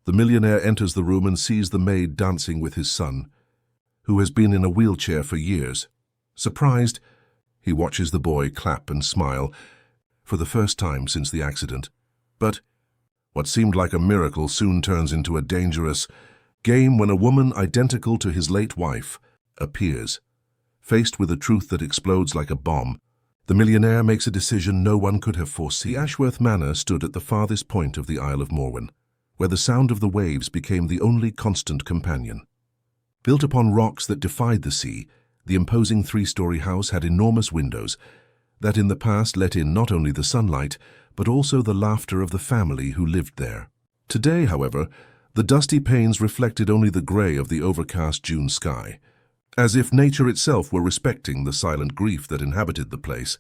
The millionaire enters the room and sees the maid dancing with his son, who has been in a wheelchair for years. Surprised, he watches the boy clap and smile for the first time since the accident. But what seemed like a miracle soon turns into a dangerous game when a woman identical to his late wife appears. Faced with a truth that explodes like a bomb, the millionaire makes a decision no one could have foreseen. The Ashworth Manor stood at the farthest point of the Isle of Morwen, where the sound of the waves became the only constant companion. Built upon rocks that defied the sea, the imposing three-story house had enormous windows that in the past let in not only the sunlight, but also the laughter of the family who lived there. Today, however, the dusty panes reflected only the grey of the overcast June sky, as if nature itself were respecting the silent grief that inhabited the place.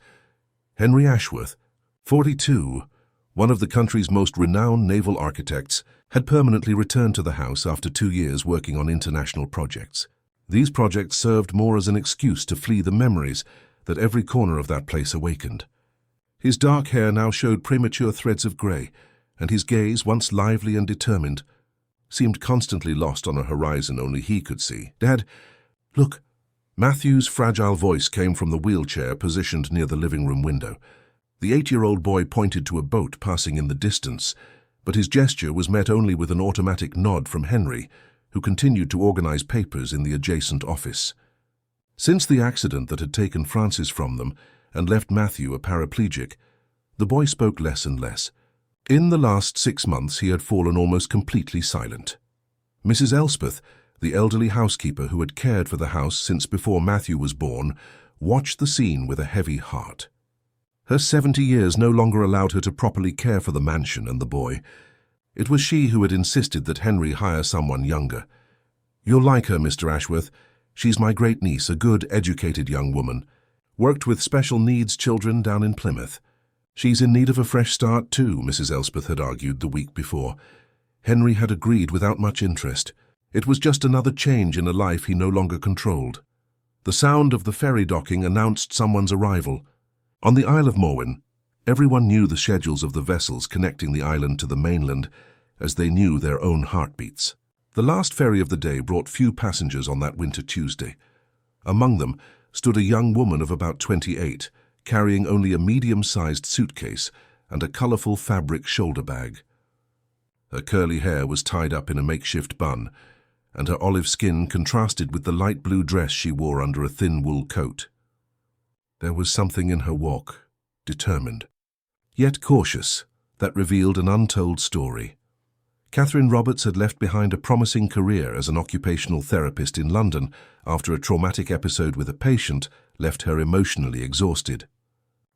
Henry Ashworth, 42, one of the country's most renowned naval architects, had permanently returned to the house after 2 years working on international projects. These projects served more as an excuse to flee the memories that every corner of that place awakened. His dark hair now showed premature threads of grey, and his gaze, once lively and determined, seemed constantly lost on a horizon only he could see. "Dad, look." Matthew's fragile voice came from the wheelchair positioned near the living room window. The 8-year-old boy pointed to a boat passing in the distance, but his gesture was met only with an automatic nod from Henry, who continued to organize papers in the adjacent office. Since the accident that had taken Francis from them and left Matthew a paraplegic, the boy spoke less and less. In the last 6 months he had fallen almost completely silent. Mrs. Elspeth, the elderly housekeeper who had cared for the house since before Matthew was born, watched the scene with a heavy heart. Her 70 years no longer allowed her to properly care for the mansion and the boy. It was she who had insisted that Henry hire someone younger. "You'll like her, Mr. Ashworth. She's my great-niece, a good, educated young woman. Worked with special needs children down in Plymouth. She's in need of a fresh start too," Mrs. Elspeth had argued the week before. Henry had agreed without much interest. It was just another change in a life he no longer controlled. The sound of the ferry docking announced someone's arrival. On the Isle of Morwen, everyone knew the schedules of the vessels connecting the island to the mainland, as they knew their own heartbeats. The last ferry of the day brought few passengers on that winter Tuesday. Among them stood a young woman of about 28, carrying only a medium-sized suitcase and a colorful fabric shoulder bag. Her curly hair was tied up in a makeshift bun, and her olive skin contrasted with the light blue dress she wore under a thin wool coat. There was something in her walk, determined, yet cautious, that revealed an untold story. Catherine Roberts had left behind a promising career as an occupational therapist in London after a traumatic episode with a patient left her emotionally exhausted.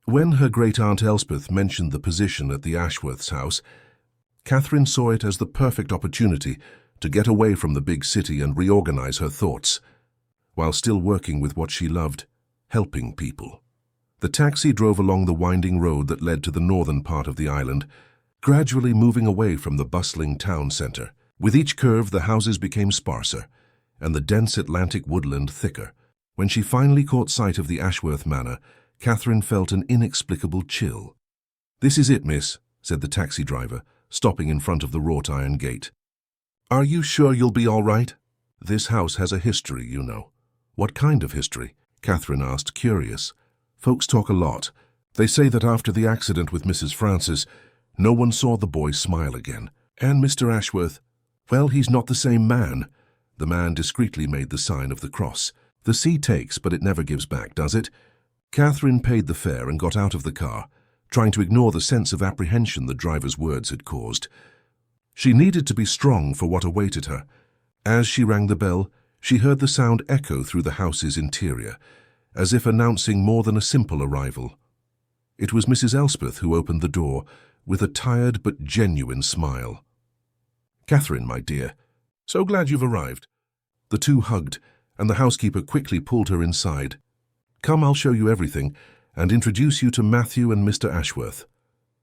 When her great-aunt Elspeth mentioned the position at the Ashworths' house, Catherine saw it as the perfect opportunity to get away from the big city and reorganize her thoughts, while still working with what she loved, helping people. The taxi drove along the winding road that led to the northern part of the island, gradually moving away from the bustling town centre. With each curve, the houses became sparser, and the dense Atlantic woodland thicker. When she finally caught sight of the Ashworth Manor, Catherine felt an inexplicable chill. "This is it, miss," said the taxi driver, stopping in front of the wrought iron gate. "Are you sure you'll be all right? This house has a history, you know." "What kind of history?" Catherine asked, curious. "Folks talk a lot. They say that after the accident with Mrs. Francis, no one saw the boy smile again. And Mr. Ashworth, well, he's not the same man." The man discreetly made the sign of the cross. "The sea takes, but it never gives back, does it?" Catherine paid the fare and got out of the car, trying to ignore the sense of apprehension the driver's words had caused. She needed to be strong for what awaited her. As she rang the bell, she heard the sound echo through the house's interior, as if announcing more than a simple arrival. It was Mrs. Elspeth who opened the door, with a tired but genuine smile. "Catherine, my dear, so glad you've arrived." The two hugged, and the housekeeper quickly pulled her inside. "Come, I'll show you everything, and introduce you to Matthew and Mr. Ashworth."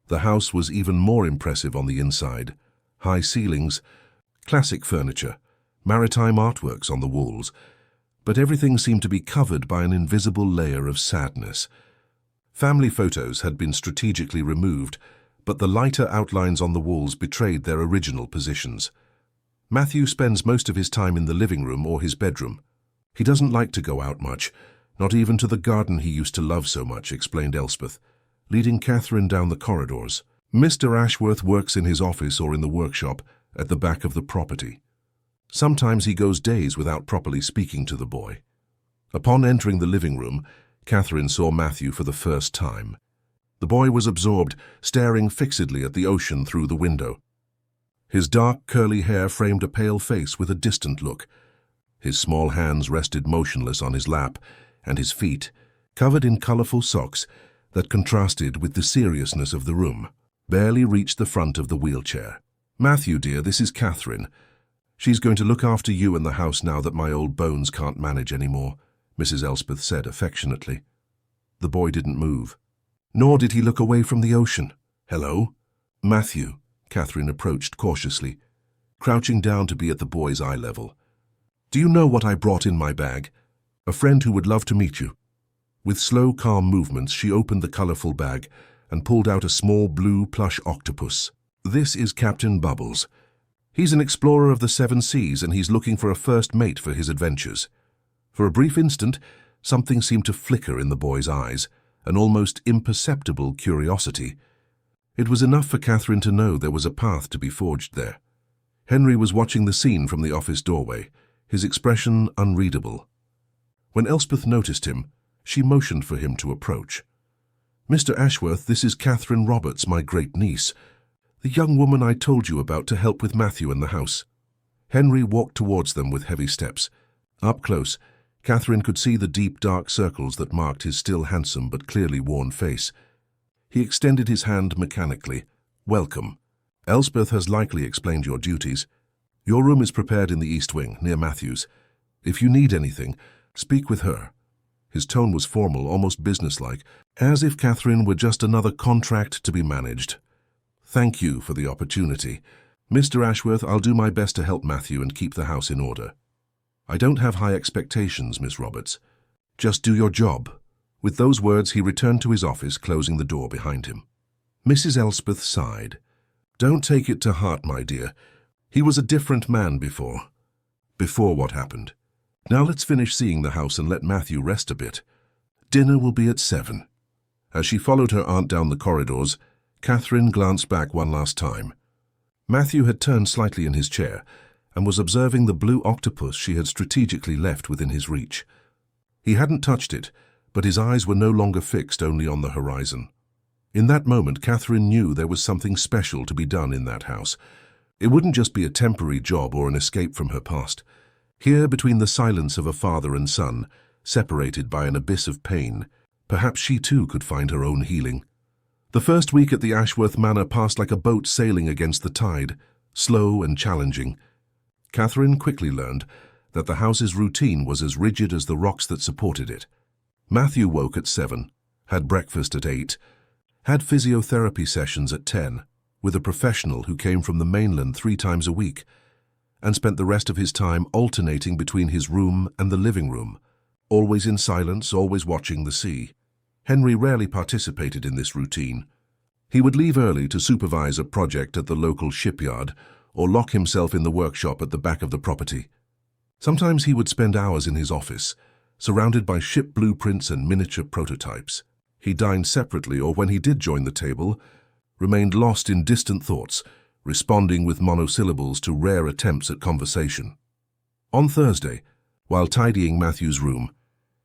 The house was even more impressive on the inside. High ceilings, classic furniture, maritime artworks on the walls, but everything seemed to be covered by an invisible layer of sadness. Family photos had been strategically removed, but the lighter outlines on the walls betrayed their original positions. Matthew spends most of his time in the living room or his bedroom. He doesn't like to go out much, not even to the garden he used to love so much, explained Elspeth, leading Catherine down the corridors. Mr. Ashworth works in his office or in the workshop at the back of the property. Sometimes he goes days without properly speaking to the boy. Upon entering the living room, Catherine saw Matthew for the first time. The boy was absorbed, staring fixedly at the ocean through the window. His dark, curly hair framed a pale face with a distant look. His small hands rested motionless on his lap, and his feet, covered in colorful socks that contrasted with the seriousness of the room, barely reached the front of the wheelchair. "Matthew, dear, this is Catherine. She's going to look after you and the house now that my old bones can't manage anymore," Mrs. Elspeth said affectionately. The boy didn't move, nor did he look away from the ocean. "Hello?" "Matthew," Catherine approached cautiously, crouching down to be at the boy's eye level. "Do you know what I brought in my bag? A friend who would love to meet you." With slow, calm movements, she opened the colorful bag and pulled out a small blue plush octopus. "This is Captain Bubbles. He's an explorer of the seven seas, and he's looking for a first mate for his adventures." For a brief instant, something seemed to flicker in the boy's eyes, an almost imperceptible curiosity. It was enough for Catherine to know there was a path to be forged there. Henry was watching the scene from the office doorway, his expression unreadable. When Elspeth noticed him, she motioned for him to approach. "Mr. Ashworth, this is Catherine Roberts, my great-niece, the young woman I told you about to help with Matthew in the house." Henry walked towards them with heavy steps. Up close, Catherine could see the deep, dark circles that marked his still handsome but clearly worn face. He extended his hand mechanically. "Welcome. Elspeth has likely explained your duties. Your room is prepared in the East Wing, near Matthew's. If you need anything, speak with her." His tone was formal, almost businesslike, as if Catherine were just another contract to be managed. "Thank you for the opportunity. Mr. Ashworth, I'll do my best to help Matthew and keep the house in order. I don't have high expectations, Miss Roberts. Just do your job." With those words, he returned to his office, closing the door behind him. Mrs. Elspeth sighed. "Don't take it to heart, my dear. He was a different man before what happened. Now let's finish seeing the house and let Matthew rest a bit. Dinner will be at 7. As she followed her aunt down the corridors, Catherine glanced back one last time. Matthew had turned slightly in his chair and was observing the blue octopus she had strategically left within his reach. He hadn't touched it, but his eyes were no longer fixed only on the horizon. In that moment, Catherine knew there was something special to be done in that house. It wouldn't just be a temporary job or an escape from her past. Here, between the silence of a father and son, separated by an abyss of pain, perhaps she too could find her own healing. The first week at the Ashworth Manor passed like a boat sailing against the tide, slow and challenging. Catherine quickly learned that the house's routine was as rigid as the rocks that supported it. Matthew woke at 7, had breakfast at 8, had physiotherapy sessions at 10, with a professional who came from the mainland 3 times a week, and spent the rest of his time alternating between his room and the living room, always in silence, always watching the sea. Henry rarely participated in this routine. He would leave early to supervise a project at the local shipyard or lock himself in the workshop at the back of the property. Sometimes he would spend hours in his office, surrounded by ship blueprints and miniature prototypes. He dined separately, or when he did join the table, remained lost in distant thoughts, responding with monosyllables to rare attempts at conversation. On Thursday, while tidying Matthew's room,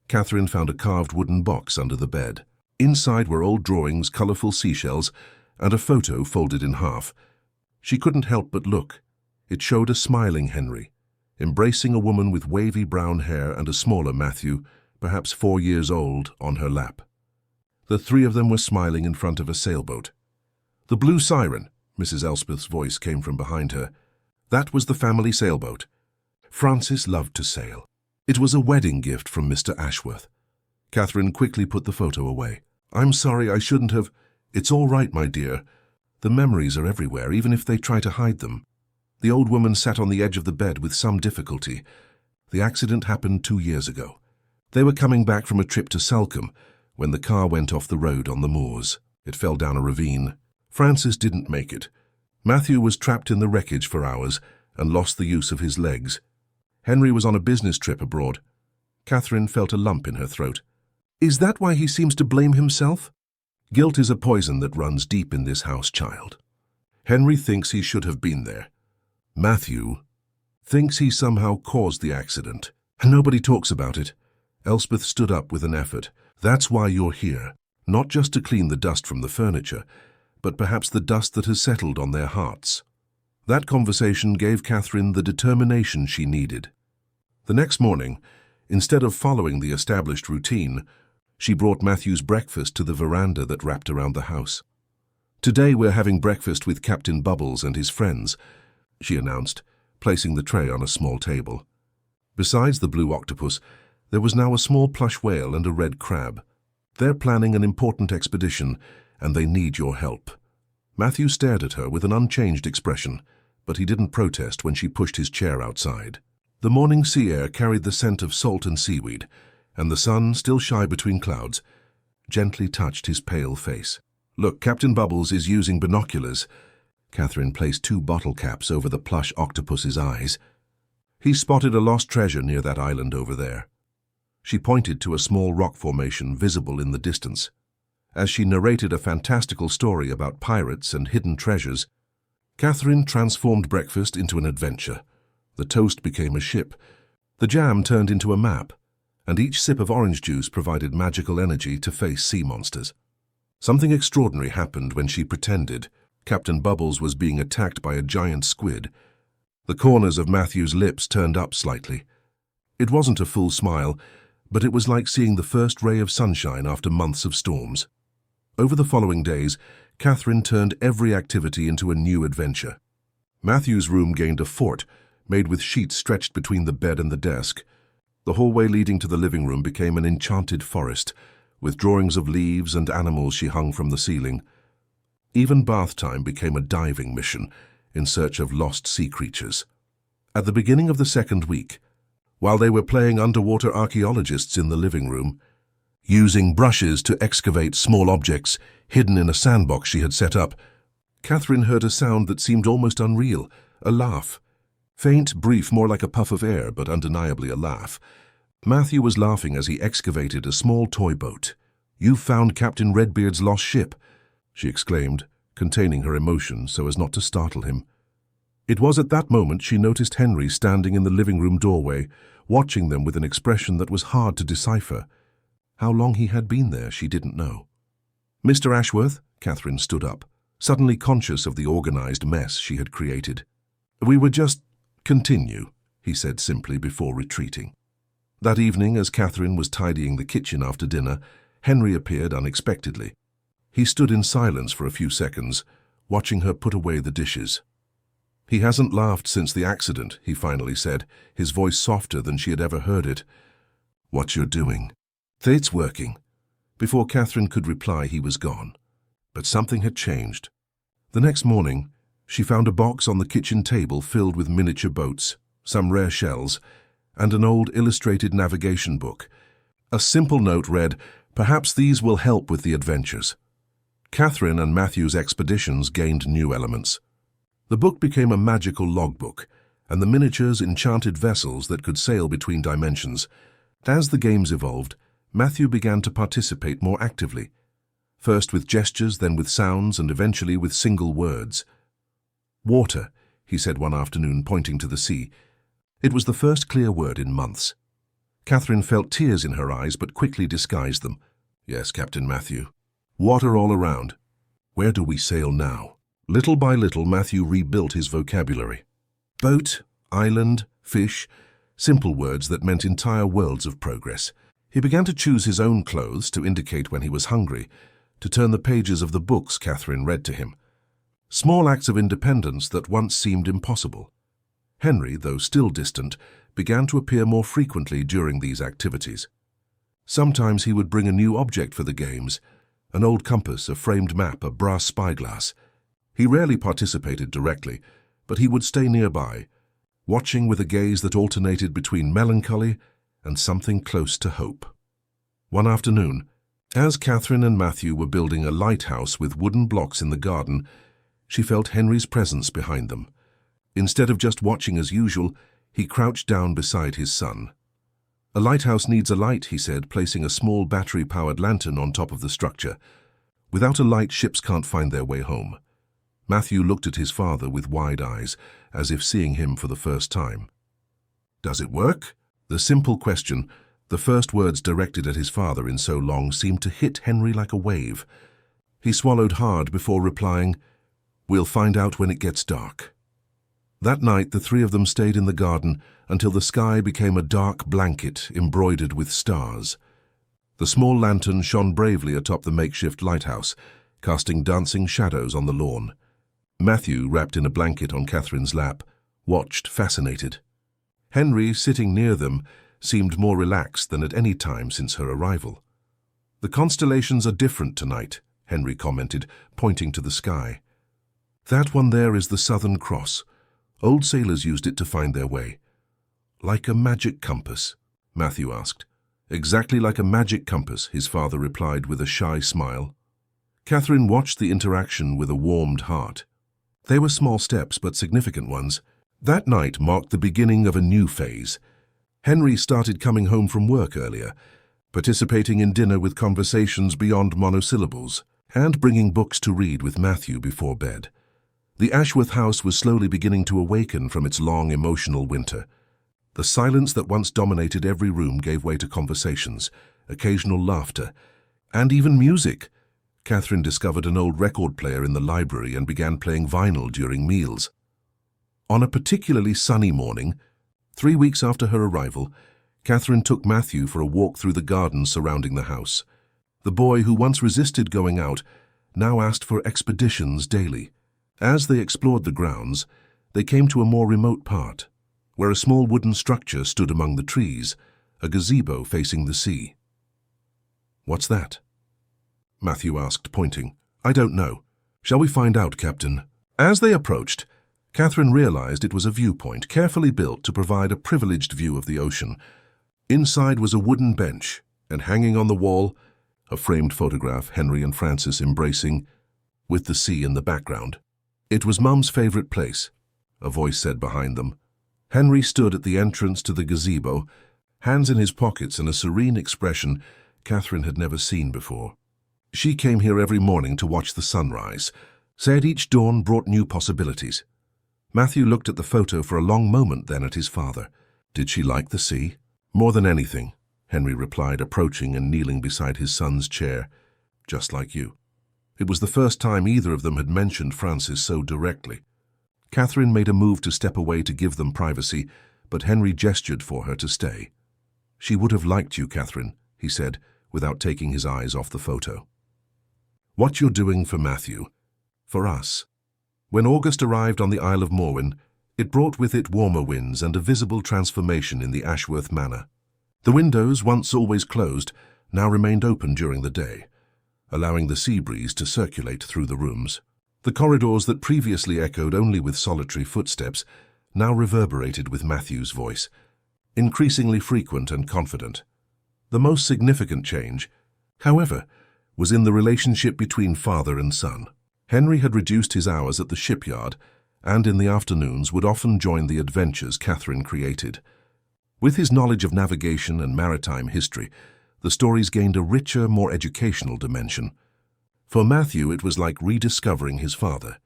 Catherine found a carved wooden box under the bed. Inside were old drawings, colorful seashells, and a photo folded in half. She couldn't help but look. It showed a smiling Henry, embracing a woman with wavy brown hair and a smaller Matthew, perhaps 4 years old, on her lap. The 3 of them were smiling in front of a sailboat. "The Blue Siren," Mrs. Elspeth's voice came from behind her. "That was the family sailboat. Francis loved to sail. It was a wedding gift from Mr. Ashworth." Catherine quickly put the photo away. "I'm sorry, I shouldn't have—" "It's all right, my dear. The memories are everywhere, even if they try to hide them." The old woman sat on the edge of the bed with some difficulty. "The accident happened 2 years ago. They were coming back from a trip to Salcombe when the car went off the road on the moors. It fell down a ravine. Francis didn't make it. Matthew was trapped in the wreckage for hours, and lost the use of his legs. Henry was on a business trip abroad. Catherine felt a lump in her throat. Is that why he seems to blame himself? Guilt is a poison that runs deep in this house, child. Henry thinks he should have been there. Matthew thinks he somehow caused the accident. And nobody talks about it. Elspeth stood up with an effort. That's why you're here. Not just to clean the dust from the furniture, but perhaps the dust that has settled on their hearts. That conversation gave Catherine the determination she needed. The next morning, instead of following the established routine, she brought Matthew's breakfast to the veranda that wrapped around the house. Today we're having breakfast with Captain Bubbles and his friends, she announced, placing the tray on a small table. Besides the blue octopus, there was now a small plush whale and a red crab. They're planning an important expedition, and they need your help. Matthew stared at her with an unchanged expression, but he didn't protest when she pushed his chair outside. The morning sea air carried the scent of salt and seaweed, and the sun, still shy between clouds, gently touched his pale face. Look, Captain Bubbles is using binoculars. Catherine placed 2 bottle caps over the plush octopus's eyes. He spotted a lost treasure near that island over there. She pointed to a small rock formation visible in the distance. As she narrated a fantastical story about pirates and hidden treasures, Catherine transformed breakfast into an adventure. The toast became a ship, the jam turned into a map, and each sip of orange juice provided magical energy to face sea monsters. Something extraordinary happened when she pretended Captain Bubbles was being attacked by a giant squid. The corners of Matthew's lips turned up slightly. It wasn't a full smile, but it was like seeing the first ray of sunshine after months of storms. Over the following days, Catherine turned every activity into a new adventure. Matthew's room gained a fort, made with sheets stretched between the bed and the desk. The hallway leading to the living room became an enchanted forest, with drawings of leaves and animals she hung from the ceiling. Even bath time became a diving mission, in search of lost sea creatures. At the beginning of the second week, while they were playing underwater archaeologists in the living room, using brushes to excavate small objects hidden in a sandbox she had set up, Catherine heard a sound that seemed almost unreal, a laugh. Faint, brief, more like a puff of air, but undeniably a laugh. Matthew was laughing as he excavated a small toy boat. "You've found Captain Redbeard's lost ship," she exclaimed, containing her emotion so as not to startle him. It was at that moment she noticed Henry standing in the living room doorway, watching them with an expression that was hard to decipher. How long he had been there, she didn't know. "Mr. Ashworth," Catherine stood up, suddenly conscious of the organized mess she had created. "We were just—" "Continue," he said simply before retreating. That evening, as Catherine was tidying the kitchen after dinner, Henry appeared unexpectedly. He stood in silence for a few seconds, watching her put away the dishes. "He hasn't laughed since the accident," he finally said, his voice softer than she had ever heard it. "What you're doing?" "It's working." Before Catherine could reply, he was gone. But something had changed. The next morning, she found a box on the kitchen table filled with miniature boats, some rare shells, and an old illustrated navigation book. A simple note read, "Perhaps these will help with the adventures." Catherine and Matthew's expeditions gained new elements. The book became a magical logbook, and the miniatures enchanted vessels that could sail between dimensions. As the games evolved, Matthew began to participate more actively, first with gestures, then with sounds, and eventually with single words. "Water," he said one afternoon, pointing to the sea. It was the first clear word in months. Catherine felt tears in her eyes but quickly disguised them. "Yes, Captain Matthew. Water all around. Where do we sail now?" Little by little, Matthew rebuilt his vocabulary. Boat, island, fish, simple words that meant entire worlds of progress. He began to choose his own clothes to indicate when he was hungry, to turn the pages of the books Catherine read to him. Small acts of independence that once seemed impossible. Henry, though still distant, began to appear more frequently during these activities. Sometimes he would bring a new object for the games, an old compass, a framed map, a brass spyglass. He rarely participated directly, but he would stay nearby, watching with a gaze that alternated between melancholy and something close to hope. One afternoon, as Catherine and Matthew were building a lighthouse with wooden blocks in the garden, she felt Henry's presence behind them. Instead of just watching as usual, he crouched down beside his son. "A lighthouse needs a light," he said, placing a small battery-powered lantern on top of the structure. "Without a light, ships can't find their way home." Matthew looked at his father with wide eyes, as if seeing him for the first time. "Does it work?" The simple question, the first words directed at his father in so long, seemed to hit Henry like a wave. He swallowed hard before replying, "We'll find out when it gets dark." That night, the three of them stayed in the garden until the sky became a dark blanket embroidered with stars. The small lantern shone bravely atop the makeshift lighthouse, casting dancing shadows on the lawn. Matthew, wrapped in a blanket on Catherine's lap, watched fascinated. Henry, sitting near them, seemed more relaxed than at any time since her arrival. "The constellations are different tonight," Henry commented, pointing to the sky. "That one there is the Southern Cross. Old sailors used it to find their way." "Like a magic compass?" Matthew asked. "Exactly like a magic compass," his father replied with a shy smile. Catherine watched the interaction with a warmed heart. They were small steps, but significant ones. That night marked the beginning of a new phase. Henry started coming home from work earlier, participating in dinner with conversations beyond monosyllables, and bringing books to read with Matthew before bed. The Ashworth house was slowly beginning to awaken from its long emotional winter. The silence that once dominated every room gave way to conversations, occasional laughter, and even music. Catherine discovered an old record player in the library and began playing vinyl during meals. On a particularly sunny morning, 3 weeks after her arrival, Catherine took Matthew for a walk through the gardens surrounding the house. The boy, who once resisted going out, now asked for expeditions daily. As they explored the grounds, they came to a more remote part, where a small wooden structure stood among the trees, a gazebo facing the sea. "What's that?" Matthew asked, pointing. "I don't know. Shall we find out, Captain?" As they approached, Catherine realized it was a viewpoint carefully built to provide a privileged view of the ocean. Inside was a wooden bench, and hanging on the wall, a framed photograph, Henry and Frances embracing, with the sea in the background. "It was Mum's favorite place," a voice said behind them. Henry stood at the entrance to the gazebo, hands in his pockets and a serene expression Catherine had never seen before. She came here every morning to watch the sunrise, said each dawn brought new possibilities. Matthew looked at the photo for a long moment, then at his father. "Did she like the sea?" "More than anything," Henry replied, approaching and kneeling beside his son's chair. "Just like you." It was the first time either of them had mentioned Frances so directly. Catherine made a move to step away to give them privacy, but Henry gestured for her to stay. "She would have liked you, Catherine," he said, without taking his eyes off the photo. "What you're doing for Matthew, for us." When August arrived on the Isle of Morwen, it brought with it warmer winds and a visible transformation in the Ashworth manor. The windows, once always closed, now remained open during the day, allowing the sea breeze to circulate through the rooms. The corridors that previously echoed only with solitary footsteps now reverberated with Matthew's voice, increasingly frequent and confident. The most significant change, however, was in the relationship between father and son. Henry had reduced his hours at the shipyard and in the afternoons would often join the adventures Catherine created. With his knowledge of navigation and maritime history, the stories gained a richer, more educational dimension. For Matthew, it was like rediscovering his father.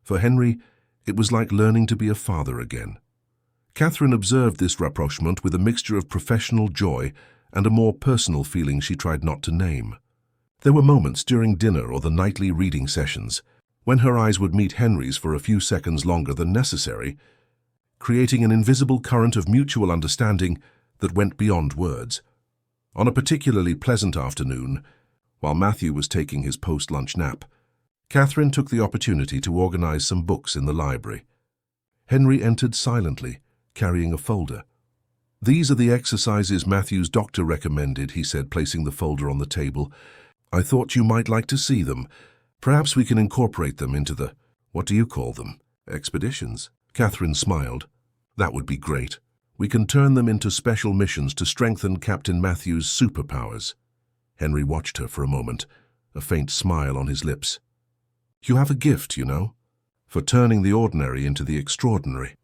For Henry, it was like learning to be a father again. Catherine observed this rapprochement with a mixture of professional joy and a more personal feeling she tried not to name. There were moments during dinner or the nightly reading sessions when her eyes would meet Henry's for a few seconds longer than necessary, creating an invisible current of mutual understanding that went beyond words. On a particularly pleasant afternoon, while Matthew was taking his post-lunch nap, Catherine took the opportunity to organize some books in the library. Henry entered silently, carrying a folder. "These are the exercises Matthew's doctor recommended," he said, placing the folder on the table. "I thought you might like to see them. Perhaps we can incorporate them into the, what do you call them, expeditions?" Catherine smiled. "That would be great. We can turn them into special missions to strengthen Captain Matthew's superpowers." Henry watched her for a moment, a faint smile on his lips. "You have a gift, you know." for turning the ordinary into the extraordinary.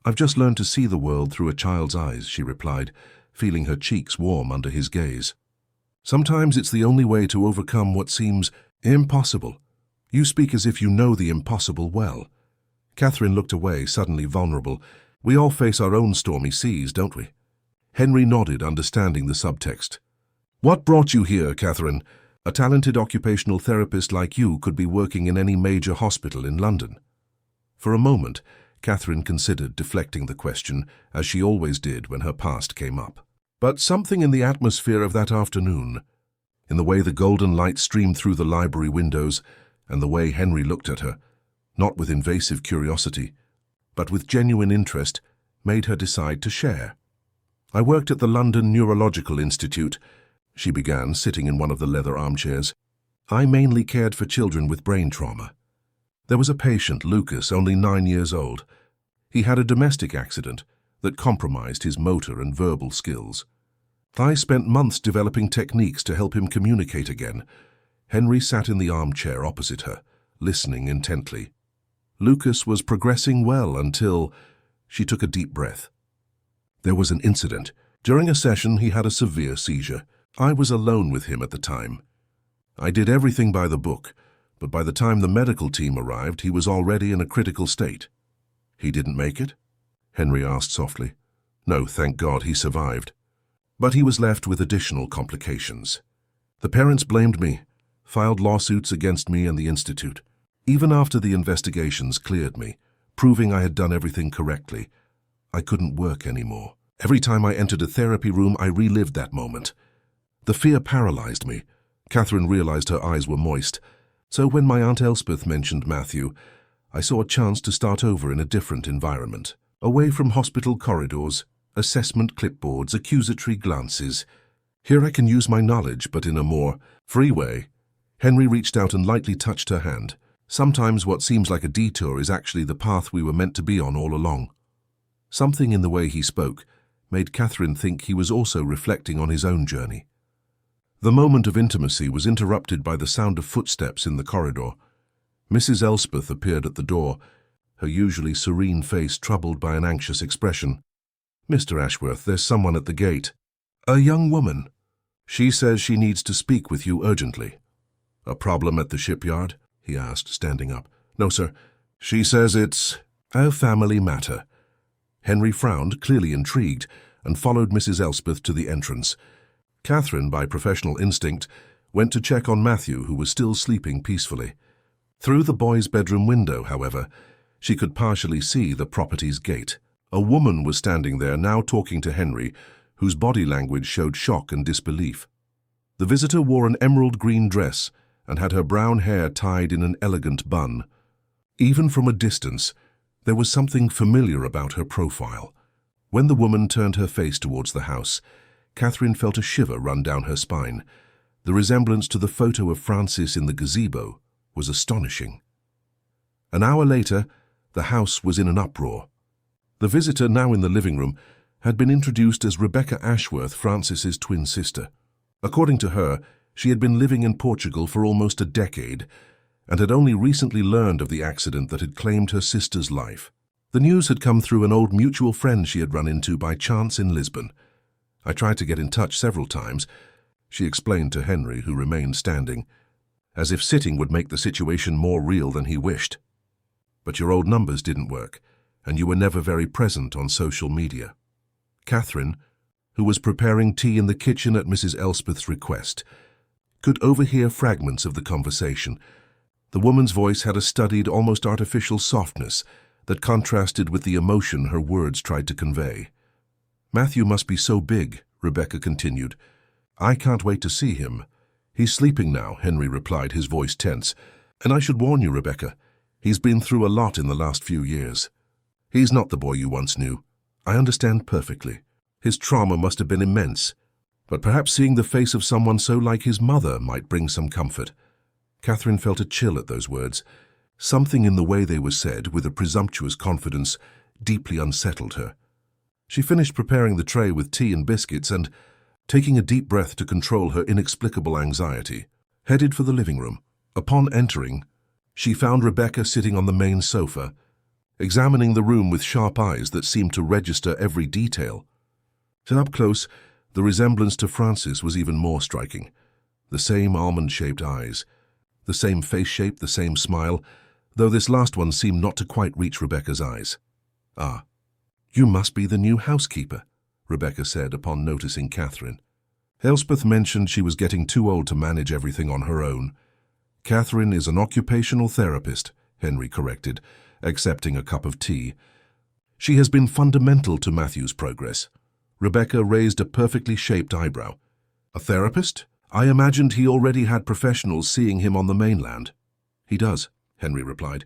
I've just learned to see the world through a child's eyes, she replied, feeling her cheeks warm under his gaze. Sometimes it's the only way to overcome what seems impossible. You speak as if you know the impossible well. Catherine looked away, suddenly vulnerable. We all face our own stormy seas, don't we? Henry nodded, understanding the subtext. What brought you here, Catherine? A talented occupational therapist like you could be working in any major hospital in London. For a moment, Catherine considered deflecting the question, as she always did when her past came up. But something in the atmosphere of that afternoon, in the way the golden light streamed through the library windows, and the way Henry looked at her, not with invasive curiosity, but with genuine interest, made her decide to share. I worked at the London Neurological Institute, she began, sitting in one of the leather armchairs. I mainly cared for children with brain trauma. There was a patient, Lucas, only 9 years old. He had a domestic accident that compromised his motor and verbal skills. I spent months developing techniques to help him communicate again. Henry sat in the armchair opposite her, listening intently. Lucas was progressing well until she took a deep breath. There was an incident. During a session, he had a severe seizure. I was alone with him at the time. I did everything by the book, but by the time the medical team arrived, he was already in a critical state. He didn't make it? Henry asked softly. No, thank God, he survived. But he was left with additional complications. The parents blamed me, filed lawsuits against me and the institute. Even after the investigations cleared me, proving I had done everything correctly, I couldn't work anymore. Every time I entered a therapy room, I relived that moment. The fear paralyzed me. Catherine realized her eyes were moist. So when my Aunt Elspeth mentioned Matthew, I saw a chance to start over in a different environment. Away from hospital corridors, assessment clipboards, accusatory glances. Here I can use my knowledge, but in a more free way. Henry reached out and lightly touched her hand. Sometimes what seems like a detour is actually the path we were meant to be on all along. Something in the way he spoke made Catherine think he was also reflecting on his own journey. The moment of intimacy was interrupted by the sound of footsteps in the corridor. Mrs. Elspeth appeared at the door, her usually serene face troubled by an anxious expression. Mr. Ashworth, there's someone at the gate. A young woman. She says she needs to speak with you urgently. A problem at the shipyard? He asked, standing up. No, sir. She says it's a family matter. Henry frowned, clearly intrigued, and followed Mrs. Elspeth to the entrance. Catherine, by professional instinct, went to check on Matthew, who was still sleeping peacefully. Through the boy's bedroom window, however, she could partially see the property's gate. A woman was standing there, now talking to Henry, whose body language showed shock and disbelief. The visitor wore an emerald green dress and had her brown hair tied in an elegant bun. Even from a distance, there was something familiar about her profile. When the woman turned her face towards the house, Catherine felt a shiver run down her spine. The resemblance to the photo of Francis in the gazebo was astonishing. An hour later, the house was in an uproar. The visitor, now in the living room, had been introduced as Rebecca Ashworth, Francis's twin sister. According to her, she had been living in Portugal for almost a decade and had only recently learned of the accident that had claimed her sister's life. The news had come through an old mutual friend she had run into by chance in Lisbon. I tried to get in touch several times, she explained to Henry, who remained standing, as if sitting would make the situation more real than he wished. But your old numbers didn't work, and you were never very present on social media. Catherine, who was preparing tea in the kitchen at Mrs. Elspeth's request, could overhear fragments of the conversation. The woman's voice had a studied, almost artificial softness that contrasted with the emotion her words tried to convey. Matthew must be so big, Rebecca continued. I can't wait to see him. He's sleeping now, Henry replied, his voice tense. And I should warn you, Rebecca, he's been through a lot in the last few years. He's not the boy you once knew. I understand perfectly. His trauma must have been immense. But perhaps seeing the face of someone so like his mother might bring some comfort. Catherine felt a chill at those words. Something in the way they were said, with a presumptuous confidence, deeply unsettled her. She finished preparing the tray with tea and biscuits and, taking a deep breath to control her inexplicable anxiety, headed for the living room. Upon entering, She found Rebecca sitting on the main sofa, examining the room with sharp eyes that seemed to register every detail. Up close, the resemblance to Francis was even more striking. The same almond-shaped eyes, the same face shape, the same smile, though this last one seemed not to quite reach Rebecca's eyes. "Ah, you must be the new housekeeper," Rebecca said upon noticing Catherine. Elspeth mentioned she was getting too old to manage everything on her own. "Catherine is an occupational therapist," Henry corrected, accepting a cup of tea. "She has been fundamental to Matthew's progress." Rebecca raised a perfectly shaped eyebrow. "A therapist? I imagined he already had professionals seeing him on the mainland." "He does," Henry replied.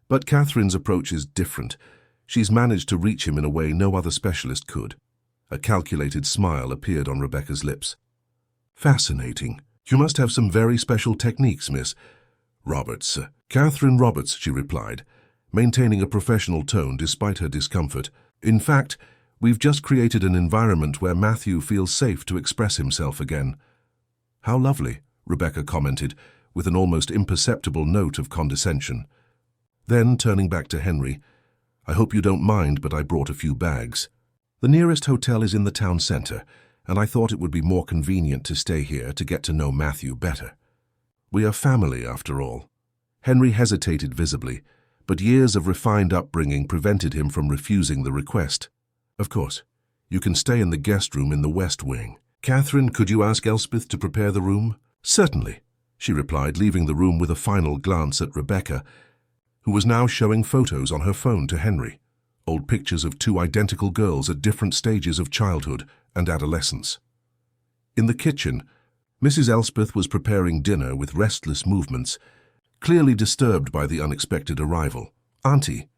"But Catherine's approach is different. She's managed to reach him in a way no other specialist could." A calculated smile appeared on Rebecca's lips. "Fascinating. You must have some very special techniques, Miss Roberts." "Catherine Roberts," she replied, maintaining a professional tone despite her discomfort. "In fact, we've just created an environment where Matthew feels safe to express himself again." "How lovely," Rebecca commented, with an almost imperceptible note of condescension. Then, turning back to Henry, "I hope you don't mind, but I brought a few bags. The nearest hotel is in the town centre, and I thought it would be more convenient to stay here to get to know Matthew better. We are family, after all." Henry hesitated visibly, but years of refined upbringing prevented him from refusing the request. "Of course. You can stay in the guest room in the west wing. Catherine, could you ask Elspeth to prepare the room?" "Certainly," she replied, leaving the room with a final glance at Rebecca, who was now showing photos on her phone to Henry. Old pictures of two identical girls at different stages of childhood and adolescence. In the kitchen, Mrs. Elspeth was preparing dinner with restless movements, clearly disturbed by the unexpected arrival. "Auntie,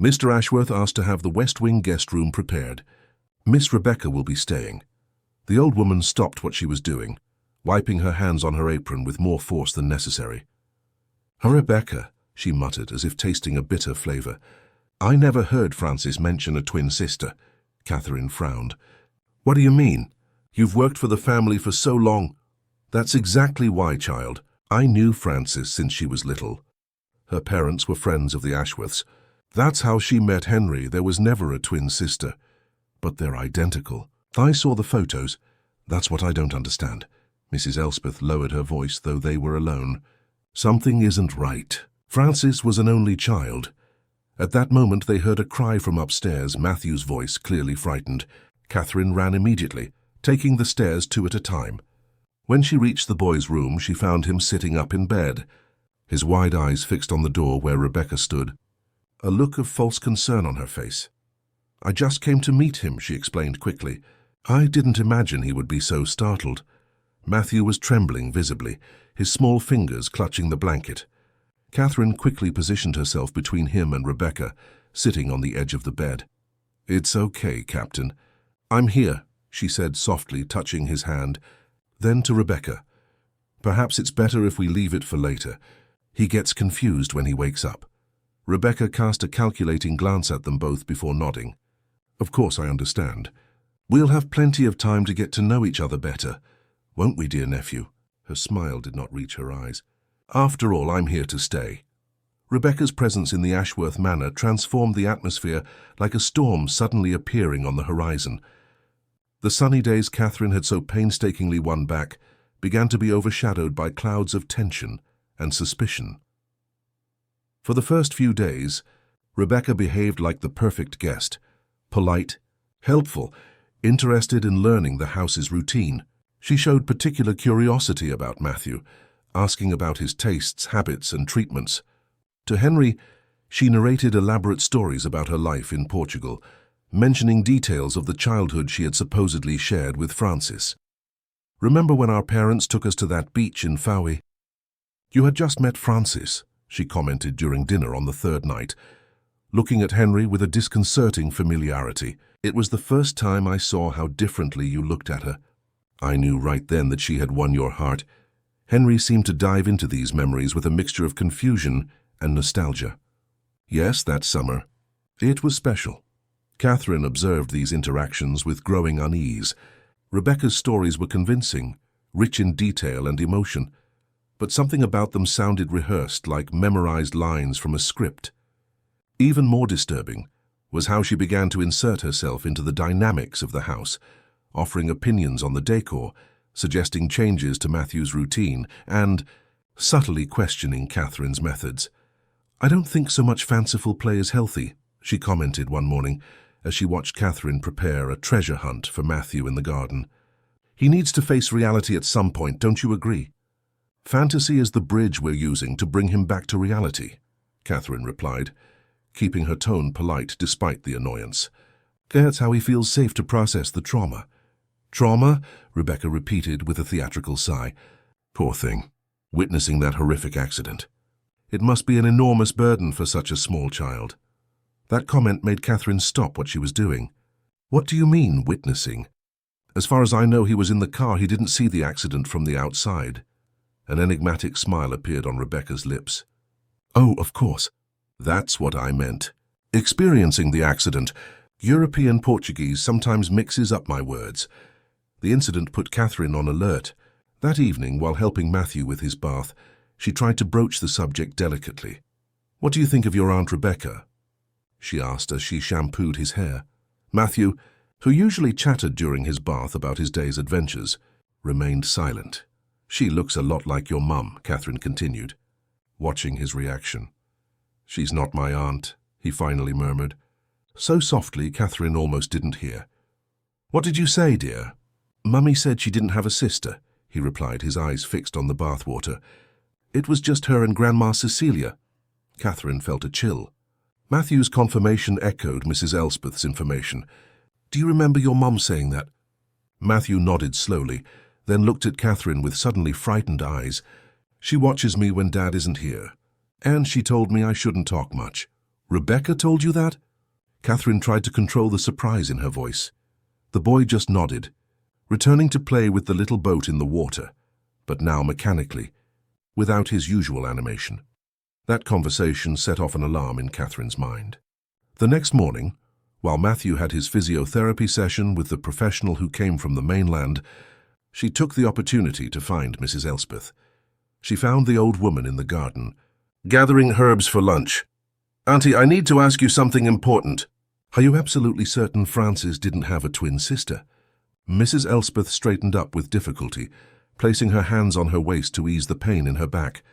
Mr. Ashworth asked to have the West Wing guest room prepared. Miss Rebecca will be staying." The old woman stopped what she was doing, wiping her hands on her apron with more force than necessary. "Rebecca," she muttered, as if tasting a bitter flavor. "I never heard Francis mention a twin sister." Catherine frowned. "What do you mean? You've worked for the family for so long." "That's exactly why, child. I knew Francis since she was little. Her parents were friends of the Ashworths. That's how she met Henry. There was never a twin sister. But they're identical. I saw the photos. That's what I don't understand." Mrs. Elspeth lowered her voice, though they were alone. "Something isn't right. Francis was an only child." At that moment they heard a cry from upstairs, Matthew's voice, clearly frightened. Catherine ran immediately, taking the stairs two at a time. When she reached the boy's room, she found him sitting up in bed, his wide eyes fixed on the door where Rebecca stood, a look of false concern on her face. "I just came to meet him," she explained quickly. "I didn't imagine he would be so startled." Matthew was trembling visibly, his small fingers clutching the blanket. Catherine quickly positioned herself between him and Rebecca, sitting on the edge of the bed. "It's okay, Captain. I'm here," she said softly, touching his hand. Then to Rebecca, "Perhaps it's better if we leave it for later. He gets confused when he wakes up." Rebecca cast a calculating glance at them both before nodding. "Of course I understand. We'll have plenty of time to get to know each other better, won't we, dear nephew?" Her smile did not reach her eyes. "After all, I'm here to stay." Rebecca's presence in the Ashworth manor transformed the atmosphere like a storm suddenly appearing on the horizon. The sunny days Catherine had so painstakingly won back began to be overshadowed by clouds of tension and suspicion. For the first few days, Rebecca behaved like the perfect guest, polite, helpful, interested in learning the house's routine. She showed particular curiosity about Matthew, asking about his tastes, habits, and treatments. To Henry, she narrated elaborate stories about her life in Portugal, mentioning details of the childhood she had supposedly shared with Francis. "Remember when our parents took us to that beach in Fowey? You had just met Francis," she commented during dinner on the third night, looking at Henry with a disconcerting familiarity. "It was the first time I saw how differently you looked at her. I knew right then that she had won your heart." Henry seemed to dive into these memories with a mixture of confusion and nostalgia. "Yes, that summer. It was special." Catherine observed these interactions with growing unease. Rebecca's stories were convincing, rich in detail and emotion, but something about them sounded rehearsed, like memorized lines from a script. Even more disturbing was how she began to insert herself into the dynamics of the house, offering opinions on the decor, suggesting changes to Matthew's routine, and subtly questioning Catherine's methods. "I don't think so much fanciful play is healthy," she commented one morning as she watched Catherine prepare a treasure hunt for Matthew in the garden. "He needs to face reality at some point, don't you agree?" "Fantasy is the bridge we're using to bring him back to reality," Catherine replied, keeping her tone polite despite the annoyance. "That's how he feels safe to process the trauma." "Trauma?" Rebecca repeated with a theatrical sigh. Poor thing, witnessing that horrific accident. It must be an enormous burden for such a small child. That comment made Catherine stop what she was doing. "What do you mean, witnessing?" "As far as I know, he was in the car. He didn't see the accident from the outside." An enigmatic smile appeared on Rebecca's lips. "Oh, of course. That's what I meant. Experiencing the accident. European Portuguese sometimes mixes up my words." The incident put Catherine on alert. That evening, while helping Matthew with his bath, she tried to broach the subject delicately. "What do you think of your Aunt Rebecca?" she asked as she shampooed his hair. Matthew, who usually chatted during his bath about his day's adventures, remained silent. "She looks a lot like your mum," Catherine continued, watching his reaction. "She's not my aunt," he finally murmured, so softly Catherine almost didn't hear. "What did you say, dear?" "Mummy said she didn't have a sister," he replied, his eyes fixed on the bathwater. "It was just her and Grandma Cecilia." Catherine felt a chill. Matthew's confirmation echoed Mrs. Elspeth's information. "Do you remember your mum saying that?" Matthew nodded slowly, then looked at Catherine with suddenly frightened eyes. "She watches me when Dad isn't here. And she told me I shouldn't talk much." "Rebecca told you that?" Catherine tried to control the surprise in her voice. The boy just nodded, returning to play with the little boat in the water, but now mechanically, without his usual animation. That conversation set off an alarm in Catherine's mind. The next morning, while Matthew had his physiotherapy session with the professional who came from the mainland, she took the opportunity to find Mrs. Elspeth. She found the old woman in the garden, gathering herbs for lunch. "Auntie, I need to ask you something important." "Are you absolutely certain Frances didn't have a twin sister?" Mrs. Elspeth straightened up with difficulty, placing her hands on her waist to ease the pain in her back.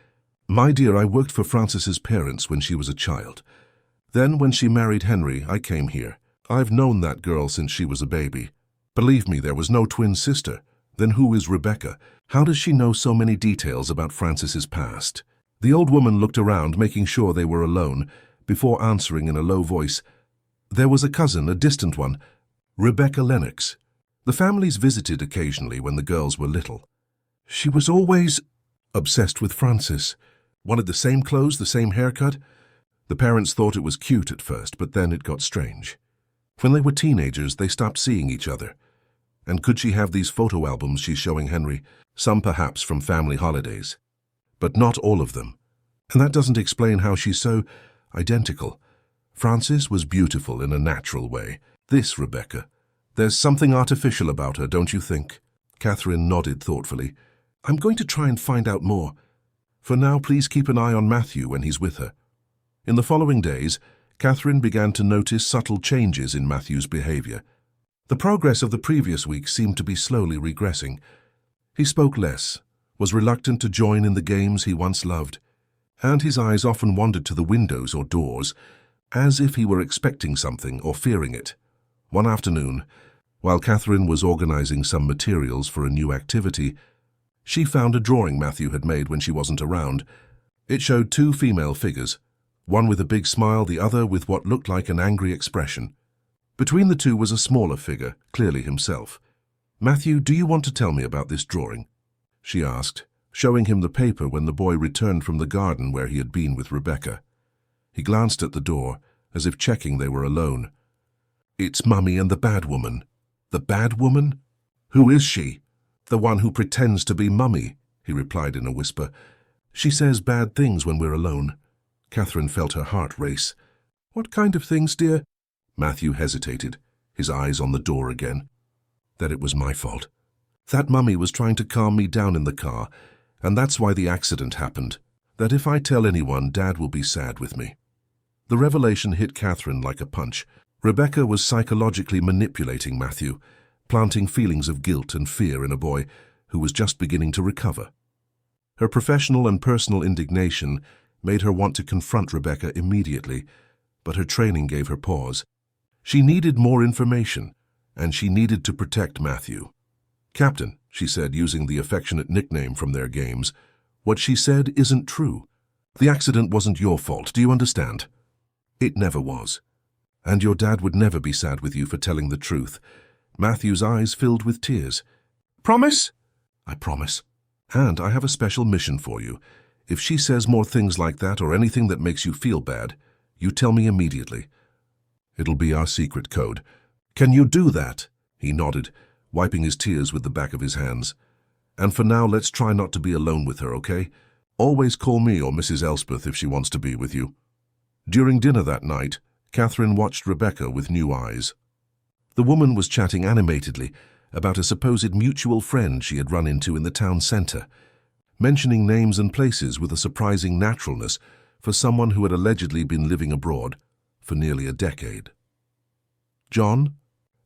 "My dear, I worked for Frances's parents when she was a child. Then, when she married Henry, I came here. I've known that girl since she was a baby. Believe me, there was no twin sister. Then who is Rebecca? How does she know so many details about Frances's past?" The old woman looked around, making sure they were alone, before answering in a low voice. "There was a cousin, a distant one, Rebecca Lennox. The families visited occasionally when the girls were little. She was always obsessed with Frances. Wanted the same clothes, the same haircut. The parents thought it was cute at first, but then it got strange. When they were teenagers, they stopped seeing each other. And could she have these photo albums she's showing Henry? Some perhaps from family holidays. But not all of them. And that doesn't explain how she's so identical. Frances was beautiful in a natural way. This Rebecca. There's something artificial about her, don't you think?" Catherine nodded thoughtfully. "I'm going to try and find out more. For now, please keep an eye on Matthew when he's with her." In the following days, Catherine began to notice subtle changes in Matthew's behavior. The progress of the previous week seemed to be slowly regressing. He spoke less, was reluctant to join in the games he once loved, and his eyes often wandered to the windows or doors, as if he were expecting something or fearing it. One afternoon, while Catherine was organizing some materials for a new activity, she found a drawing Matthew had made when she wasn't around. It showed two female figures, one with a big smile, the other with what looked like an angry expression. Between the two was a smaller figure, clearly himself. "Matthew, do you want to tell me about this drawing?" she asked, showing him the paper when the boy returned from the garden where he had been with Rebecca. He glanced at the door, as if checking they were alone. "It's Mummy and the bad woman." "The bad woman? Who is she?" "The one who pretends to be Mummy," he replied in a whisper. "She says bad things when we're alone." Catherine felt her heart race. "What kind of things, dear?" Matthew hesitated, his eyes on the door again. "That it was my fault. That Mummy was trying to calm me down in the car, And that's why the accident happened. That if I tell anyone, Dad will be sad with me." The revelation hit Catherine like a punch. Rebecca was psychologically manipulating Matthew, planting feelings of guilt and fear in a boy who was just beginning to recover. Her professional and personal indignation made her want to confront Rebecca immediately, but her training gave her pause. She needed more information, and she needed to protect Matthew. "Captain," she said, using the affectionate nickname from their games, "what she said isn't true. The accident wasn't your fault, do you understand?" "It never was. And your dad would never be sad with you for telling the truth." Matthew's eyes filled with tears. "Promise?" "I promise. And I have a special mission for you. If she says more things like that or anything that makes you feel bad, you tell me immediately. It'll be our secret code." "Can you do that?" He nodded, wiping his tears with the back of his hands. "And for now, let's try not to be alone with her, okay? Always call me or Mrs. Elspeth if she wants to be with you." During dinner that night, Catherine watched Rebecca with new eyes. The woman was chatting animatedly about a supposed mutual friend she had run into in the town centre, mentioning names and places with a surprising naturalness for someone who had allegedly been living abroad for nearly a decade. "John,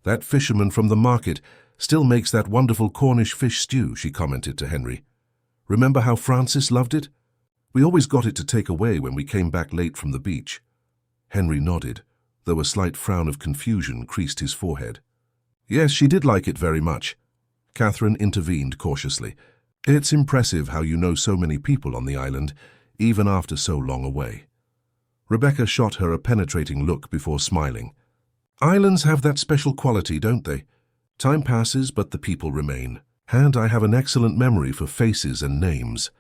that fisherman from the market still makes that wonderful Cornish fish stew," she commented to Henry. "Remember how Francis loved it? We always got it to take away when we came back late from the beach." Henry nodded, though a slight frown of confusion creased his forehead. "Yes, she did like it very much." Catherine intervened cautiously. "It's impressive how you know so many people on the island, even after so long away." Rebecca shot her a penetrating look before smiling. "Islands have that special quality, don't they? Time passes, but the people remain. And I have an excellent memory for faces and names."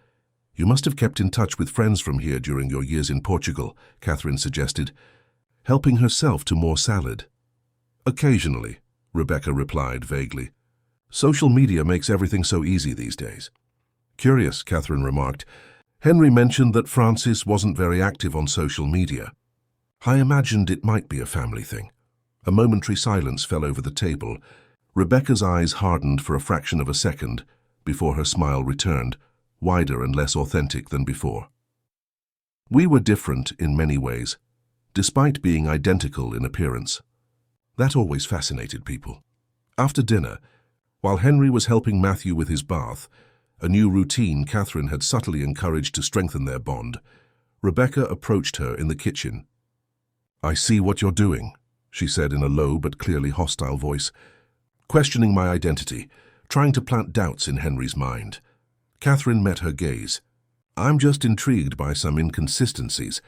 "You must have kept in touch with friends from here during your years in Portugal," Catherine suggested, helping herself to more salad. "Occasionally," Rebecca replied vaguely. "Social media makes everything so easy these days." "Curious," Catherine remarked. "Henry mentioned that Francis wasn't very active on social media. I imagined it might be a family thing." A momentary silence fell over the table. Rebecca's eyes hardened for a fraction of a second before her smile returned, wider and less authentic than before. "We were different in many ways, despite being identical in appearance." That always fascinated people. After dinner, while Henry was helping Matthew with his bath, a new routine Catherine had subtly encouraged to strengthen their bond, Rebecca approached her in the kitchen. "I see what you're doing," she said in a low but clearly hostile voice, questioning my identity, trying to plant doubts in Henry's mind. Catherine met her gaze. "I'm just intrigued by some inconsistencies.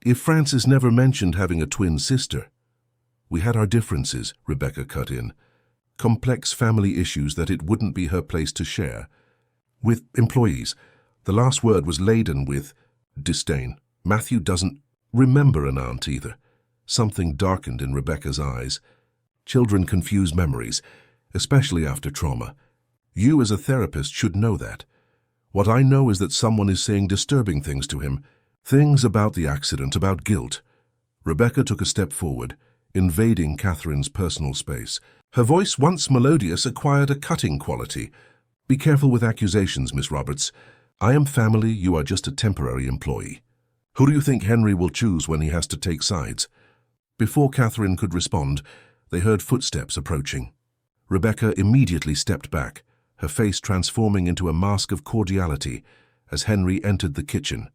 If Francis never mentioned having a twin sister—" "We had our differences," Rebecca cut in. "Complex family issues that it wouldn't be her place to share. With employees." The last word was laden with disdain. "Matthew doesn't remember an aunt either." Something darkened in Rebecca's eyes. "Children confuse memories, especially after trauma. You as a therapist should know that. What I know is that someone is saying disturbing things to him, things about the accident, about guilt." Rebecca took a step forward, invading Catherine's personal space. Her voice, once melodious, acquired a cutting quality. "Be careful with accusations, Miss Roberts. I am family, you are just a temporary employee. Who do you think Henry will choose when he has to take sides?" Before Catherine could respond, they heard footsteps approaching. Rebecca immediately stepped back, her face transforming into a mask of cordiality as Henry entered the kitchen.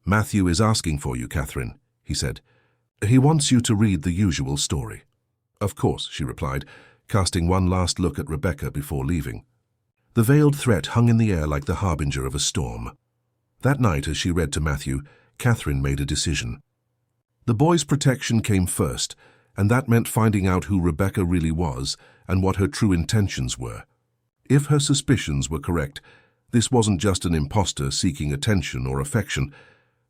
"Matthew is asking for you, Catherine," he said. "He wants you to read the usual story." "Of course," she replied, casting one last look at Rebecca before leaving. The veiled threat hung in the air like the harbinger of a storm. That night, as she read to Matthew, Catherine made a decision. The boy's protection came first, and that meant finding out who Rebecca really was and what her true intentions were. If her suspicions were correct, this wasn't just an imposter seeking attention or affection.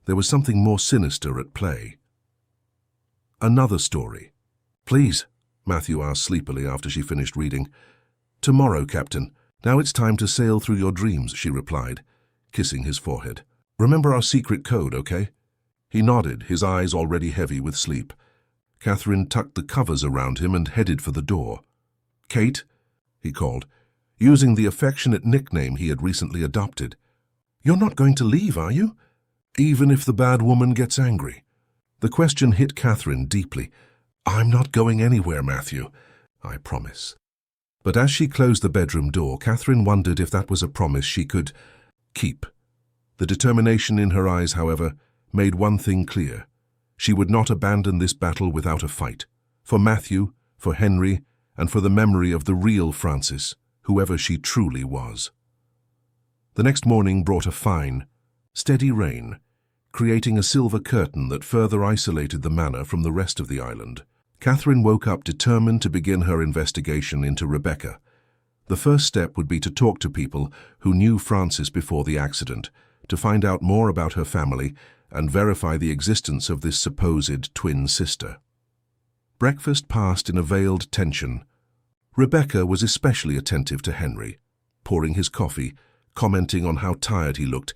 There was something more sinister at play. "Another story." "Please," Matthew asked sleepily after she finished reading. "Tomorrow, Captain. Now it's time to sail through your dreams," she replied, kissing his forehead. "Remember our secret code, okay?" He nodded, his eyes already heavy with sleep. Catherine tucked the covers around him and headed for the door. "Kate," he called, using the affectionate nickname he had recently adopted. You're not going to leave, are you? Even if the bad woman gets angry. The question hit Catherine deeply. I'm not going anywhere, Matthew. I promise. But as she closed the bedroom door, Catherine wondered if that was a promise she could keep. The determination in her eyes, however, made one thing clear. She would not abandon this battle without a fight. For Matthew, for Henry, and for the memory of the real Francis, whoever she truly was. The next morning brought a fine, steady rain, creating a silver curtain that further isolated the manor from the rest of the island. Catherine woke up determined to begin her investigation into Rebecca. The first step would be to talk to people who knew Francis before the accident, to find out more about her family and verify the existence of this supposed twin sister. Breakfast passed in a veiled tension. Rebecca was especially attentive to Henry, pouring his coffee, commenting on how tired he looked,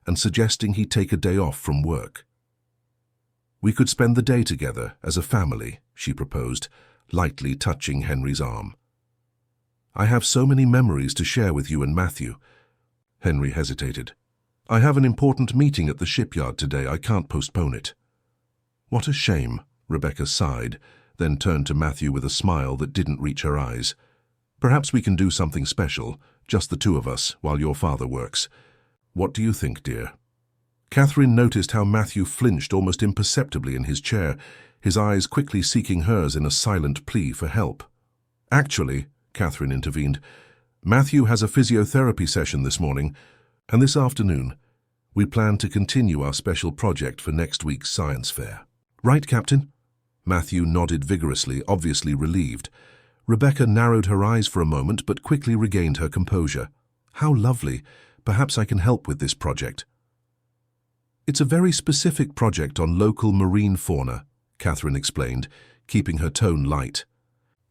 and suggesting he take a day off from work. We could spend the day together as a family, she proposed, lightly touching Henry's arm. I have so many memories to share with you and Matthew. Henry hesitated. I have an important meeting at the shipyard today. I can't postpone it. What a shame, Rebecca sighed, then turned to Matthew with a smile that didn't reach her eyes. Perhaps we can do something special, just the two of us, while your father works. What do you think, dear? Catherine noticed how Matthew flinched almost imperceptibly in his chair, his eyes quickly seeking hers in a silent plea for help. Actually, Catherine intervened, Matthew has a physiotherapy session this morning, and this afternoon we plan to continue our special project for next week's science fair. Right, Captain? Matthew nodded vigorously, obviously relieved. Rebecca narrowed her eyes for a moment but quickly regained her composure. How lovely. Perhaps I can help with this project. It's a very specific project on local marine fauna, Catherine explained, keeping her tone light.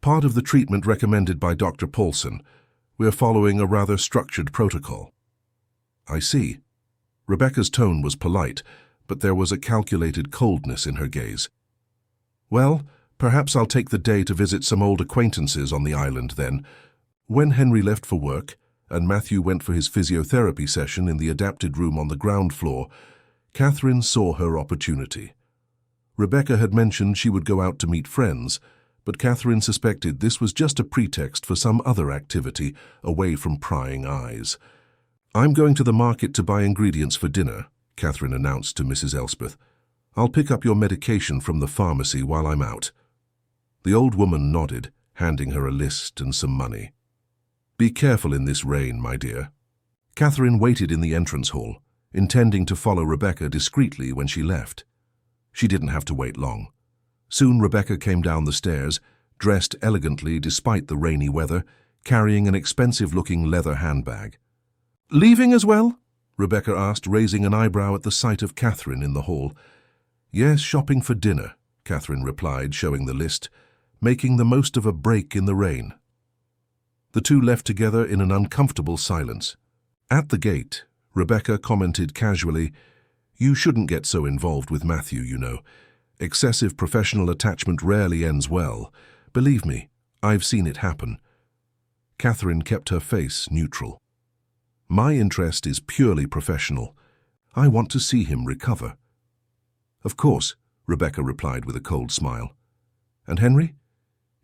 Part of the treatment recommended by Dr. Paulson. We're following a rather structured protocol. I see. Rebecca's tone was polite, but there was a calculated coldness in her gaze. Well, perhaps I'll take the day to visit some old acquaintances on the island then. When Henry left for work, and Matthew went for his physiotherapy session in the adapted room on the ground floor, Catherine saw her opportunity. Rebecca had mentioned she would go out to meet friends, but Catherine suspected this was just a pretext for some other activity away from prying eyes. I'm going to the market to buy ingredients for dinner, Catherine announced to Mrs. Elspeth. I'll pick up your medication from the pharmacy while I'm out. The old woman nodded, handing her a list and some money. Be careful in this rain, my dear. Catherine waited in the entrance hall, intending to follow Rebecca discreetly when she left. She didn't have to wait long. Soon Rebecca came down the stairs, dressed elegantly despite the rainy weather, carrying an expensive-looking leather handbag. Leaving as well? Rebecca asked, raising an eyebrow at the sight of Catherine in the hall. Yes, shopping for dinner, Catherine replied, showing the list, making the most of a break in the rain. The two left together in an uncomfortable silence. At the gate, Rebecca commented casually, You shouldn't get so involved with Matthew, you know. Excessive professional attachment rarely ends well. Believe me, I've seen it happen. Catherine kept her face neutral. My interest is purely professional. I want to see him recover. Of course, Rebecca replied with a cold smile. And Henry?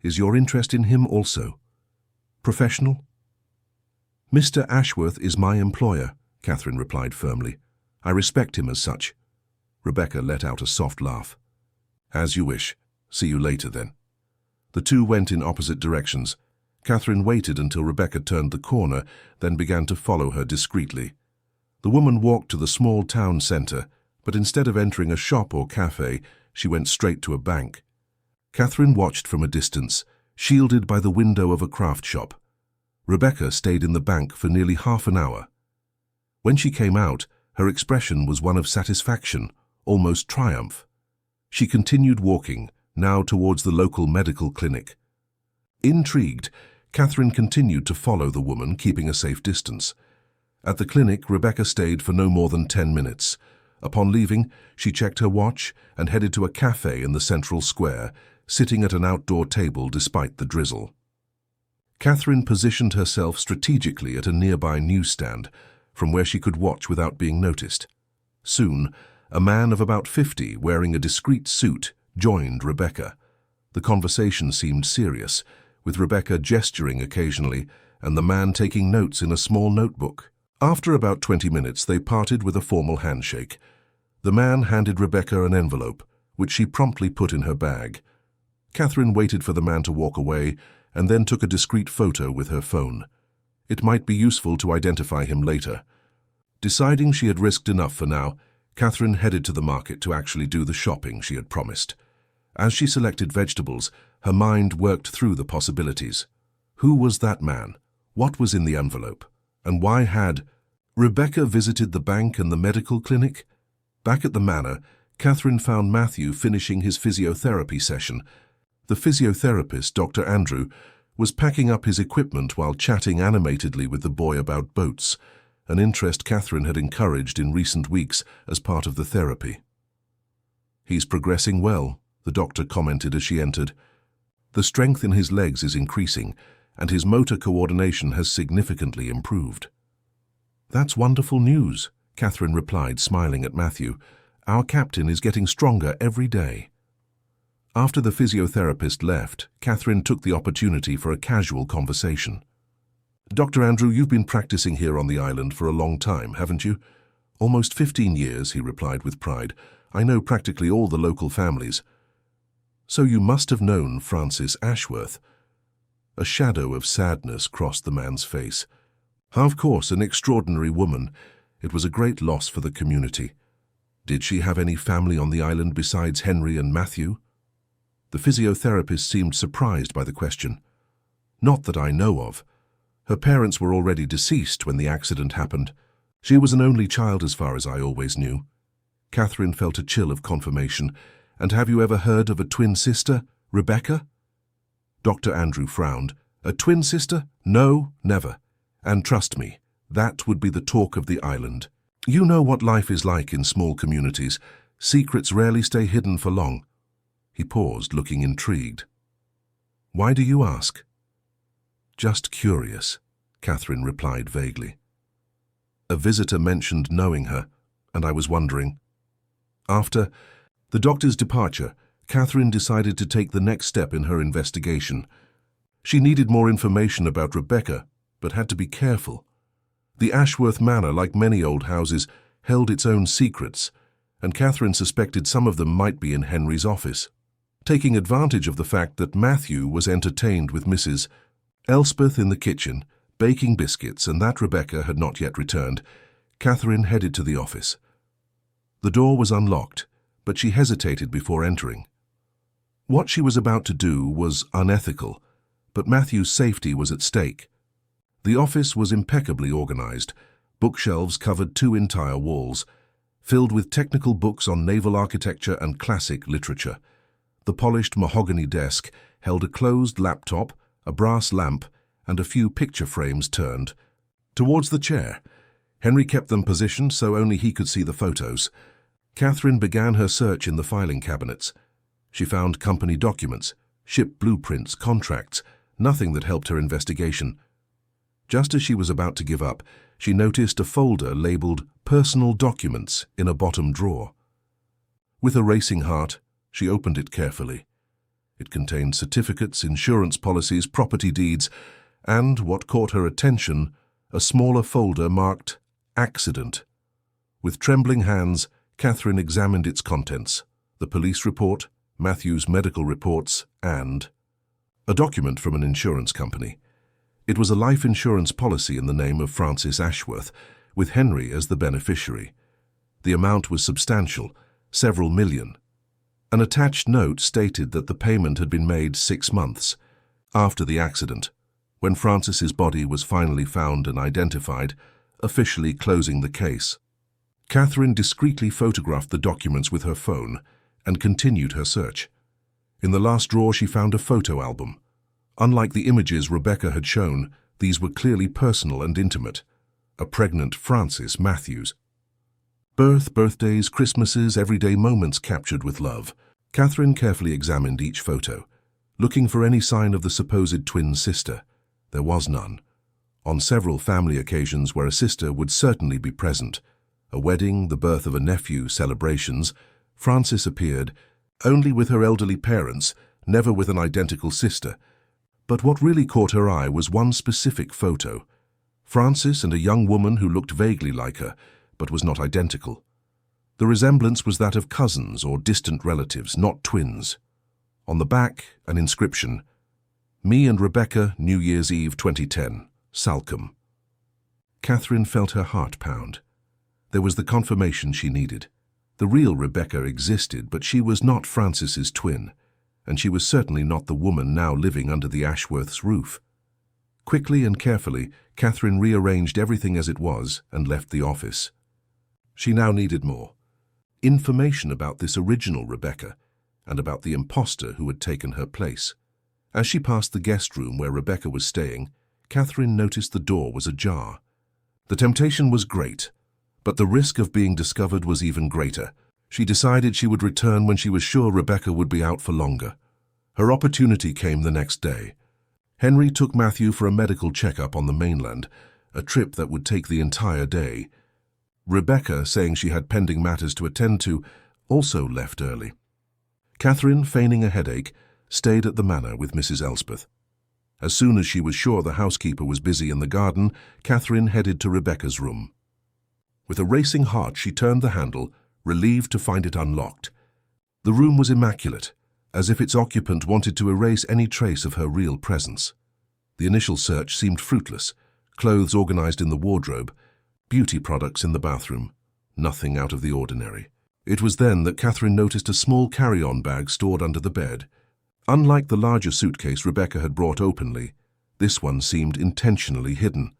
Is your interest in him also professional? Mr. Ashworth is my employer, Catherine replied firmly. I respect him as such. Rebecca let out a soft laugh. As you wish. See you later, then. The two went in opposite directions. Catherine waited until Rebecca turned the corner, then began to follow her discreetly. The woman walked to the small town centre, but instead of entering a shop or cafe, she went straight to a bank. Catherine watched from a distance, shielded by the window of a craft shop. Rebecca stayed in the bank for nearly half an hour. When she came out, her expression was one of satisfaction, almost triumph. She continued walking, now towards the local medical clinic. Intrigued, Catherine continued to follow the woman, keeping a safe distance. At the clinic, Rebecca stayed for no more than 10 minutes. Upon leaving, she checked her watch and headed to a cafe in the central square, sitting at an outdoor table despite the drizzle. Catherine positioned herself strategically at a nearby newsstand. from where she could watch without being noticed. Soon, a man of about 50, wearing a discreet suit, joined Rebecca. The conversation seemed serious, with Rebecca gesturing occasionally and the man taking notes in a small notebook. After about 20 minutes, they parted with a formal handshake. The man handed Rebecca an envelope, which she promptly put in her bag. Catherine waited for the man to walk away and then took a discreet photo with her phone. It might be useful to identify him later. Deciding she had risked enough for now, Catherine headed to the market to actually do the shopping she had promised. As she selected vegetables, her mind worked through the possibilities. Who was that man? What was in the envelope? And why had Rebecca visited the bank and the medical clinic? Back at the manor, Catherine found Matthew finishing his physiotherapy session. The physiotherapist, Dr. Andrew, was packing up his equipment while chatting animatedly with the boy about boats, an interest Catherine had encouraged in recent weeks as part of the therapy. "He's progressing well," the doctor commented as she entered. "The strength in his legs is increasing, and his motor coordination has significantly improved." "That's wonderful news," Catherine replied, smiling at Matthew. "Our captain is getting stronger every day." After the physiotherapist left, Catherine took the opportunity for a casual conversation. "Dr. Andrew, you've been practicing here on the island for a long time, haven't you?" "Almost 15 years, he replied with pride. "I know practically all the local families." "So you must have known Frances Ashworth." A shadow of sadness crossed the man's face. "Of course, an extraordinary woman. It was a great loss for the community." "Did she have any family on the island besides Henry and Matthew?" The physiotherapist seemed surprised by the question. "Not that I know of. Her parents were already deceased when the accident happened. She was an only child as far as I always knew." Catherine felt a chill of confirmation. "And have you ever heard of a twin sister, Rebecca?" Dr. Andrew frowned. "A twin sister? No, never. And trust me, that would be the talk of the island. You know what life is like in small communities. Secrets rarely stay hidden for long." He paused, looking intrigued. "Why do you ask?" "Just curious," Catherine replied vaguely. "A visitor mentioned knowing her, and I was wondering." After the doctor's departure, Catherine decided to take the next step in her investigation. She needed more information about Rebecca, but had to be careful. The Ashworth Manor, like many old houses, held its own secrets, and Catherine suspected some of them might be in Henry's office. Taking advantage of the fact that Matthew was entertained with Mrs. Elspeth in the kitchen, baking biscuits, and that Rebecca had not yet returned, Catherine headed to the office. The door was unlocked, but she hesitated before entering. What she was about to do was unethical, but Matthew's safety was at stake. The office was impeccably organized. Bookshelves covered 2 entire walls, filled with technical books on naval architecture and classic literature. The polished mahogany desk held a closed laptop, a brass lamp, and a few picture frames turned towards the chair. Henry kept them positioned so only he could see the photos. Catherine began her search in the filing cabinets. She found company documents, ship blueprints, contracts, nothing that helped her investigation. Just as she was about to give up, she noticed a folder labeled Personal Documents in a bottom drawer. With a racing heart, she opened it carefully. It contained certificates, insurance policies, property deeds, and, what caught her attention, a smaller folder marked Accident. With trembling hands, Catherine examined its contents: the police report, Matthew's medical reports, and a document from an insurance company. It was a life insurance policy in the name of Frances Ashworth, with Henry as the beneficiary. The amount was substantial, several million. An attached note stated that the payment had been made 6 months after the accident, when Frances's body was finally found and identified, officially closing the case. Catherine discreetly photographed the documents with her phone and continued her search. In the last drawer she found a photo album. Unlike the images Rebecca had shown, these were clearly personal and intimate. A pregnant Frances Matthews. Birthdays, Christmases, everyday moments captured with love. Catherine carefully examined each photo, looking for any sign of the supposed twin sister. There was none. On several family occasions where a sister would certainly be present, a wedding, the birth of a nephew, celebrations, Frances appeared, only with her elderly parents, never with an identical sister. But what really caught her eye was one specific photo. Frances and a young woman who looked vaguely like her, but was not identical. The resemblance was that of cousins or distant relatives, not twins. On the back, an inscription, "Me and Rebecca, New Year's Eve 2010, Salcombe." Catherine felt her heart pound. There was the confirmation she needed. The real Rebecca existed, but she was not Frances's twin, and she was certainly not the woman now living under the Ashworths' roof. Quickly and carefully, Catherine rearranged everything as it was and left the office. She now needed more information about this original Rebecca and about the imposter who had taken her place. As she passed the guest room where Rebecca was staying, Catherine noticed the door was ajar. The temptation was great, but the risk of being discovered was even greater. She decided she would return when she was sure Rebecca would be out for longer. Her opportunity came the next day. Henry took Matthew for a medical checkup on the mainland, a trip that would take the entire day. Rebecca, saying she had pending matters to attend to, also left early. Catherine, feigning a headache, stayed at the manor with Mrs. Elspeth. As soon as she was sure the housekeeper was busy in the garden, Catherine headed to Rebecca's room. With a racing heart, she turned the handle, relieved to find it unlocked. The room was immaculate, as if its occupant wanted to erase any trace of her real presence. The initial search seemed fruitless, clothes organized in the wardrobe, beauty products in the bathroom, nothing out of the ordinary. It was then that Catherine noticed a small carry-on bag stored under the bed. Unlike the larger suitcase Rebecca had brought openly, this one seemed intentionally hidden.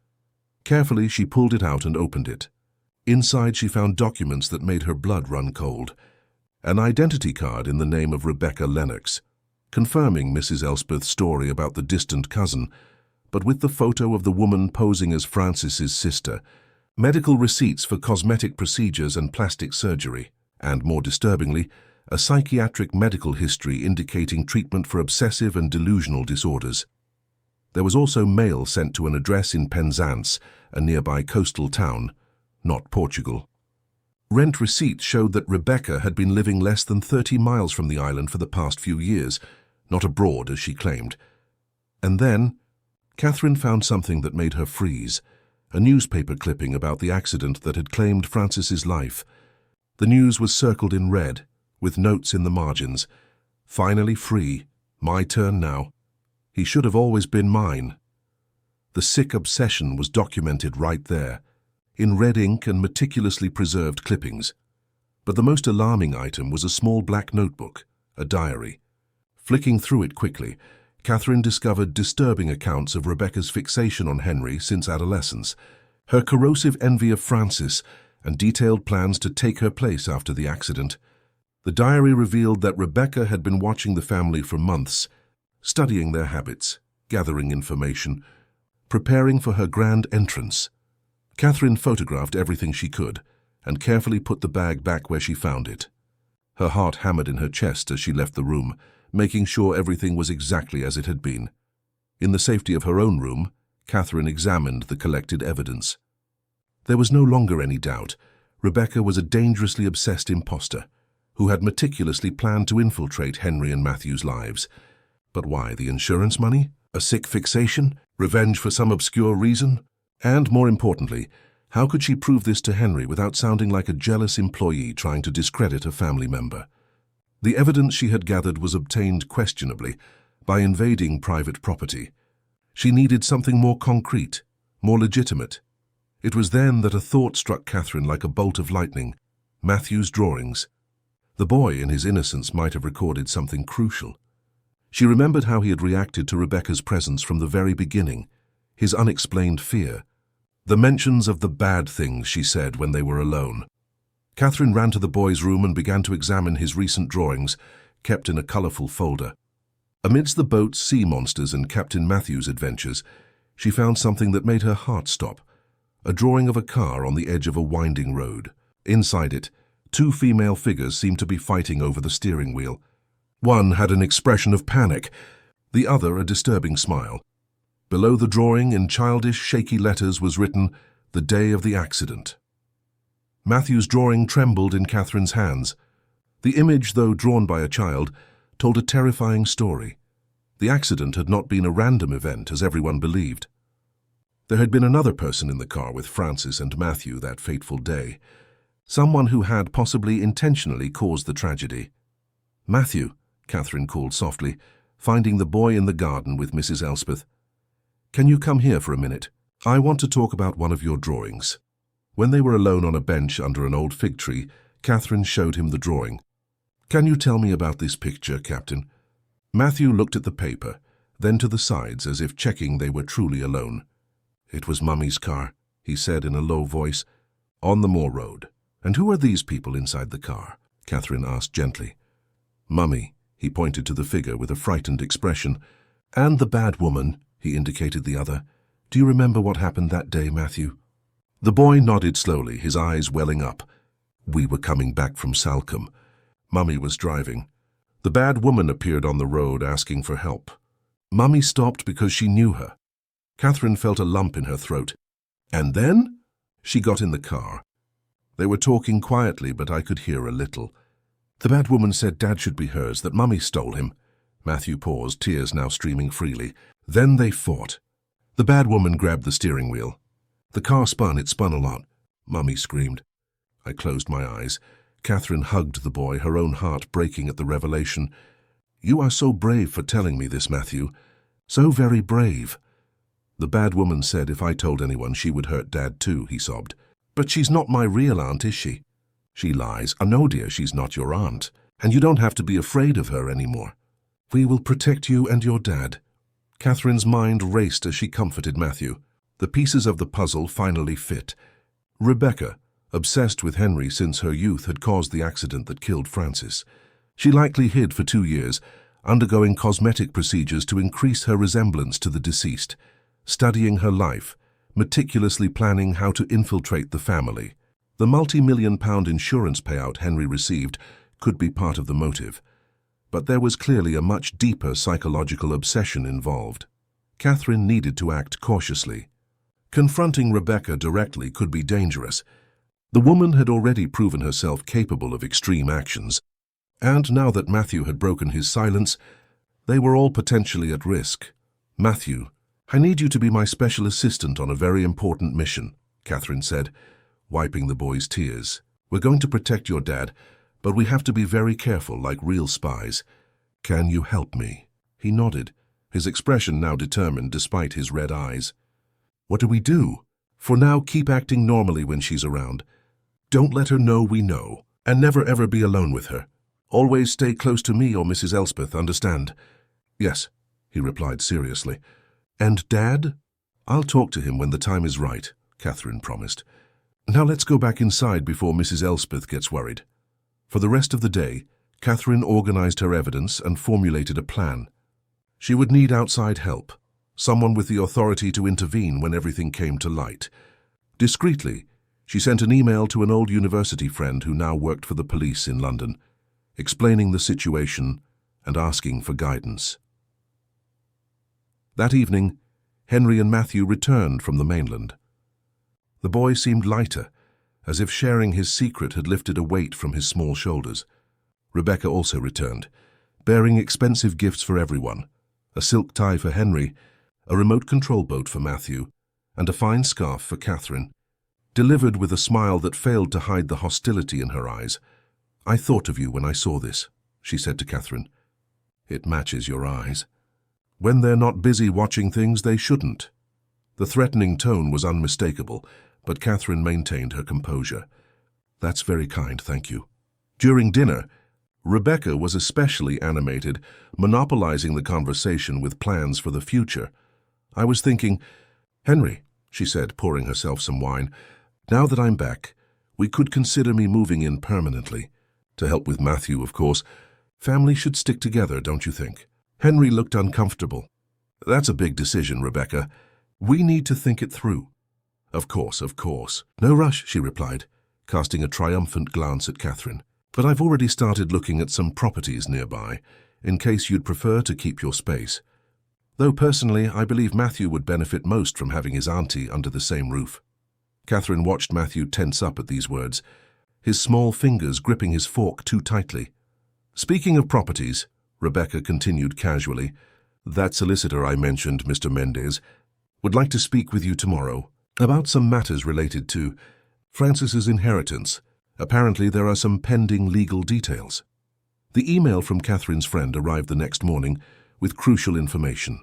Carefully, she pulled it out and opened it. Inside, she found documents that made her blood run cold. An identity card in the name of Rebecca Lennox, confirming Mrs. Elspeth's story about the distant cousin, but with the photo of the woman posing as Frances's sister, medical receipts for cosmetic procedures and plastic surgery, and, more disturbingly, a psychiatric medical history indicating treatment for obsessive and delusional disorders. There was also mail sent to an address in Penzance, a nearby coastal town, not Portugal. Rent receipts showed that Rebecca had been living less than 30 miles from the island for the past few years, not abroad as she claimed. And then, Catherine found something that made her freeze, a newspaper clipping about the accident that had claimed Frances's life. The news was circled in red, with notes in the margins. "Finally free. My turn now. He should have always been mine." The sick obsession was documented right there, in red ink and meticulously preserved clippings. But the most alarming item was a small black notebook, a diary. Flicking through it quickly, Catherine discovered disturbing accounts of Rebecca's fixation on Henry since adolescence, her corrosive envy of Frances, and detailed plans to take her place after the accident. The diary revealed that Rebecca had been watching the family for months, studying their habits, gathering information, preparing for her grand entrance. Catherine photographed everything she could and carefully put the bag back where she found it. Her heart hammered in her chest as she left the room, making sure everything was exactly as it had been. In the safety of her own room, Catherine examined the collected evidence. There was no longer any doubt. Rebecca was a dangerously obsessed imposter who had meticulously planned to infiltrate Henry and Matthew's lives. But why? The insurance money? A sick fixation? Revenge for some obscure reason? And, more importantly, how could she prove this to Henry without sounding like a jealous employee trying to discredit a family member? The evidence she had gathered was obtained questionably, by invading private property. She needed something more concrete, more legitimate. It was then that a thought struck Catherine like a bolt of lightning: Matthew's drawings. The boy, in his innocence, might have recorded something crucial. She remembered how he had reacted to Rebecca's presence from the very beginning, his unexplained fear. The mentions of the bad things she said when they were alone. Catherine ran to the boy's room and began to examine his recent drawings, kept in a colourful folder. Amidst the boats, sea monsters, and Captain Matthew's adventures, she found something that made her heart stop: a drawing of a car on the edge of a winding road. Inside it, two female figures seemed to be fighting over the steering wheel. One had an expression of panic, the other a disturbing smile. Below the drawing, in childish, shaky letters, was written, "The day of the accident." Matthew's drawing trembled in Catherine's hands. The image, though drawn by a child, told a terrifying story. The accident had not been a random event, as everyone believed. There had been another person in the car with Francis and Matthew that fateful day. Someone who had possibly intentionally caused the tragedy. "Matthew," Catherine called softly, finding the boy in the garden with Mrs. Elspeth. "Can you come here for a minute? I want to talk about one of your drawings." When they were alone on a bench under an old fig tree, Catherine showed him the drawing. "Can you tell me about this picture, Captain?" Matthew looked at the paper, then to the sides as if checking they were truly alone. "It was Mummy's car," he said in a low voice, "on the moor road." "And who are these people inside the car?" Catherine asked gently. "Mummy," he pointed to the figure with a frightened expression. "And the bad woman," he indicated the other. "Do you remember what happened that day, Matthew?" The boy nodded slowly, his eyes welling up. "We were coming back from Salcombe. Mummy was driving. The bad woman appeared on the road asking for help. Mummy stopped because she knew her." Catherine felt a lump in her throat. "And then?" "She got in the car. They were talking quietly, but I could hear a little. The bad woman said Dad should be hers, that Mummy stole him." Matthew paused, tears now streaming freely. "Then they fought. The bad woman grabbed the steering wheel. The car spun, it spun a lot. Mummy screamed." I closed my eyes. Catherine hugged the boy, her own heart breaking at the revelation. "You are so brave for telling me this, Matthew. So very brave." "The bad woman said if I told anyone she would hurt Dad too," he sobbed. "But she's not my real aunt, is she?" "She lies. No, dear, she's not your aunt. And you don't have to be afraid of her anymore. We will protect you and your dad." Catherine's mind raced as she comforted Matthew. The pieces of the puzzle finally fit. Rebecca, obsessed with Henry since her youth, had caused the accident that killed Francis. She likely hid for 2 years, undergoing cosmetic procedures to increase her resemblance to the deceased, studying her life, meticulously planning how to infiltrate the family. The multi-million-pound insurance payout Henry received could be part of the motive, but there was clearly a much deeper psychological obsession involved. Catherine needed to act cautiously. Confronting Rebecca directly could be dangerous. The woman had already proven herself capable of extreme actions, and now that Matthew had broken his silence, they were all potentially at risk. "Matthew, I need you to be my special assistant on a very important mission," Catherine said, wiping the boy's tears. "We're going to protect your dad, but we have to be very careful, like real spies. Can you help me?" He nodded, his expression now determined despite his red eyes. "What do we do?" "For now, keep acting normally when she's around. Don't let her know we know, and never ever be alone with her. Always stay close to me or Mrs. Elspeth, understand?" "Yes," he replied seriously. "And Dad?" "I'll talk to him when the time is right," Catherine promised. "Now let's go back inside before Mrs. Elspeth gets worried." For the rest of the day, Catherine organized her evidence and formulated a plan. She would need outside help, someone with the authority to intervene when everything came to light. Discreetly, she sent an email to an old university friend who now worked for the police in London, explaining the situation and asking for guidance. That evening, Henry and Matthew returned from the mainland. The boy seemed lighter, as if sharing his secret had lifted a weight from his small shoulders. Rebecca also returned, bearing expensive gifts for everyone, a silk tie for Henry, a remote control boat for Matthew, and a fine scarf for Catherine, delivered with a smile that failed to hide the hostility in her eyes. "I thought of you when I saw this," she said to Catherine. "It matches your eyes. When they're not busy watching things they shouldn't." The threatening tone was unmistakable, but Catherine maintained her composure. "That's very kind, thank you." During dinner, Rebecca was especially animated, monopolizing the conversation with plans for the future. "I was thinking, Henry," she said, pouring herself some wine, "now that I'm back, we could consider me moving in permanently. To help with Matthew, of course. Family should stick together, don't you think?" Henry looked uncomfortable. "That's a big decision, Rebecca. We need to think it through." Of course. "No rush," she replied, casting a triumphant glance at Catherine. "But I've already started looking at some properties nearby, in case you'd prefer to keep your space." Though personally, I believe Matthew would benefit most from having his auntie under the same roof. Catherine watched Matthew tense up at these words, his small fingers gripping his fork too tightly. Speaking of properties, Rebecca continued casually, that solicitor I mentioned, Mr. Mendez, would like to speak with you tomorrow about some matters related to Francis's inheritance. Apparently there are some pending legal details. The email from Catherine's friend arrived the next morning with crucial information.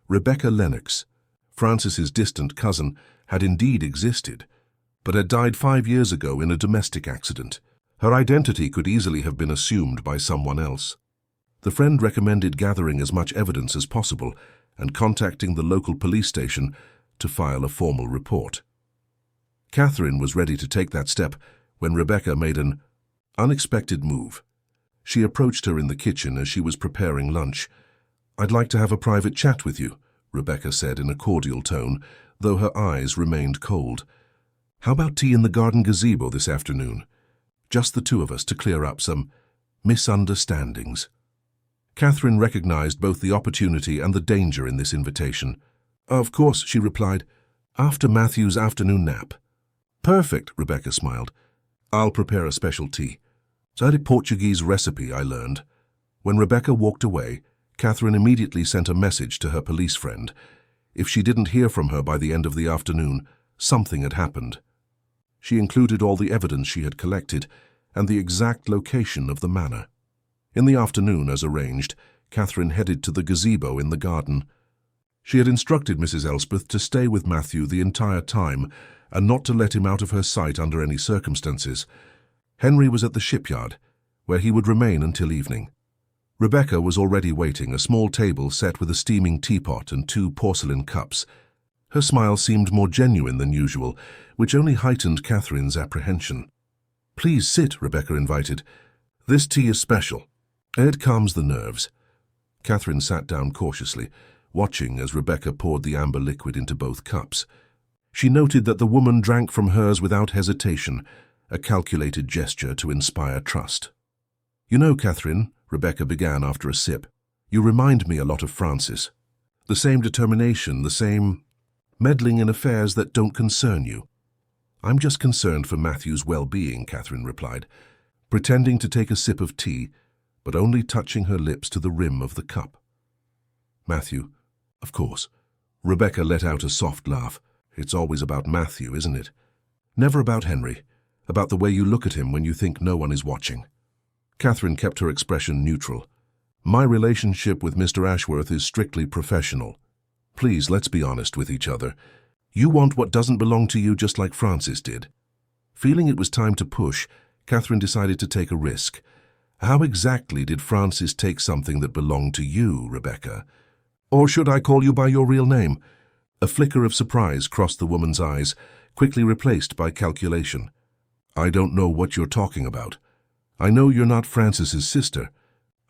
Rebecca Lennox, Francis's distant cousin, had indeed existed, but had died 5 years ago in a domestic accident. Her identity could easily have been assumed by someone else. The friend recommended gathering as much evidence as possible and contacting the local police station to file a formal report. Catherine was ready to take that step when Rebecca made an unexpected move. She approached her in the kitchen as she was preparing lunch. "I'd like to have a private chat with you," Rebecca said in a cordial tone, though her eyes remained cold. "How about tea in the garden gazebo this afternoon? Just the two of us to clear up some misunderstandings." Catherine recognized both the opportunity and the danger in this invitation. "Of course," she replied, "after Matthew's afternoon nap." "Perfect," Rebecca smiled. "I'll prepare a special tea. It's a Portuguese recipe I learned." When Rebecca walked away, Catherine immediately sent a message to her police friend. If she didn't hear from her by the end of the afternoon, something had happened. She included all the evidence she had collected and the exact location of the manor. In the afternoon, as arranged, Catherine headed to the gazebo in the garden. She had instructed Mrs. Elspeth to stay with Matthew the entire time and not to let him out of her sight under any circumstances. Henry was at the shipyard, where he would remain until evening. Rebecca was already waiting, a small table set with a steaming teapot and 2 porcelain cups. Her smile seemed more genuine than usual, which only heightened Catherine's apprehension. "Please sit," Rebecca invited. "This tea is special. It calms the nerves." Catherine sat down cautiously, watching as Rebecca poured the amber liquid into both cups. She noted that the woman drank from hers without hesitation, a calculated gesture to inspire trust. "You know, Catherine," Rebecca began after a sip, "you remind me a lot of Francis. The same determination, the same meddling in affairs that don't concern you." "I'm just concerned for Matthew's well-being," Catherine replied, pretending to take a sip of tea, but only touching her lips to the rim of the cup. "Matthew, of course." Rebecca let out a soft laugh. "It's always about Matthew, isn't it? Never about Henry, about the way you look at him when you think no one is watching." Catherine kept her expression neutral. "My relationship with Mr. Ashworth is strictly professional. Please, let's be honest with each other. You want what doesn't belong to you just like Francis did." Feeling it was time to push, Catherine decided to take a risk. "How exactly did Francis take something that belonged to you, Rebecca? Or should I call you by your real name?" A flicker of surprise crossed the woman's eyes, quickly replaced by calculation. "I don't know what you're talking about. I know you're not Francis's sister.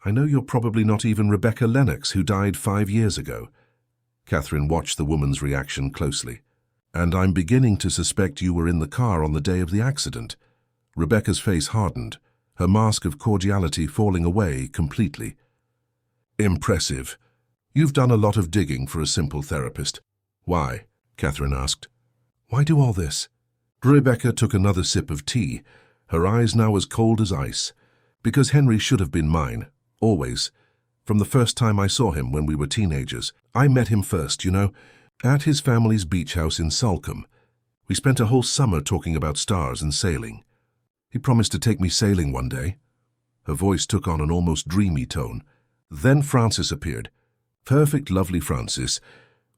I know you're probably not even Rebecca Lennox, who died 5 years ago." Catherine watched the woman's reaction closely. "And I'm beginning to suspect you were in the car on the day of the accident." Rebecca's face hardened, her mask of cordiality falling away completely. "Impressive. You've done a lot of digging for a simple therapist." "Why?" Catherine asked. "Why do all this?" Rebecca took another sip of tea, her eyes now as cold as ice. "Because Henry should have been mine, always. From the first time I saw him when we were teenagers. I met him first, you know, at his family's beach house in Salcombe. We spent a whole summer talking about stars and sailing. He promised to take me sailing one day." Her voice took on an almost dreamy tone. "Then Francis appeared. Perfect, lovely Francis,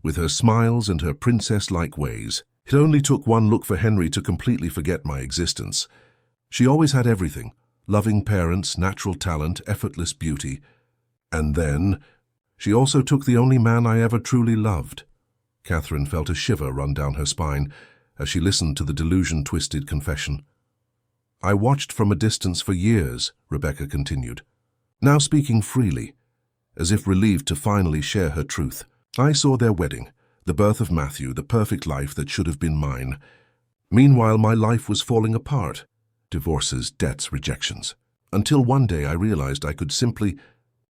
with her smiles and her princess-like ways. It only took one look for Henry to completely forget my existence. She always had everything: loving parents, natural talent, effortless beauty. And then, she also took the only man I ever truly loved." Catherine felt a shiver run down her spine as she listened to the delusion-twisted confession. "I watched from a distance for years," Rebecca continued, now speaking freely, as if relieved to finally share her truth. "I saw their wedding, the birth of Matthew, the perfect life that should have been mine. Meanwhile, my life was falling apart. Divorces, debts, rejections. Until one day I realized I could simply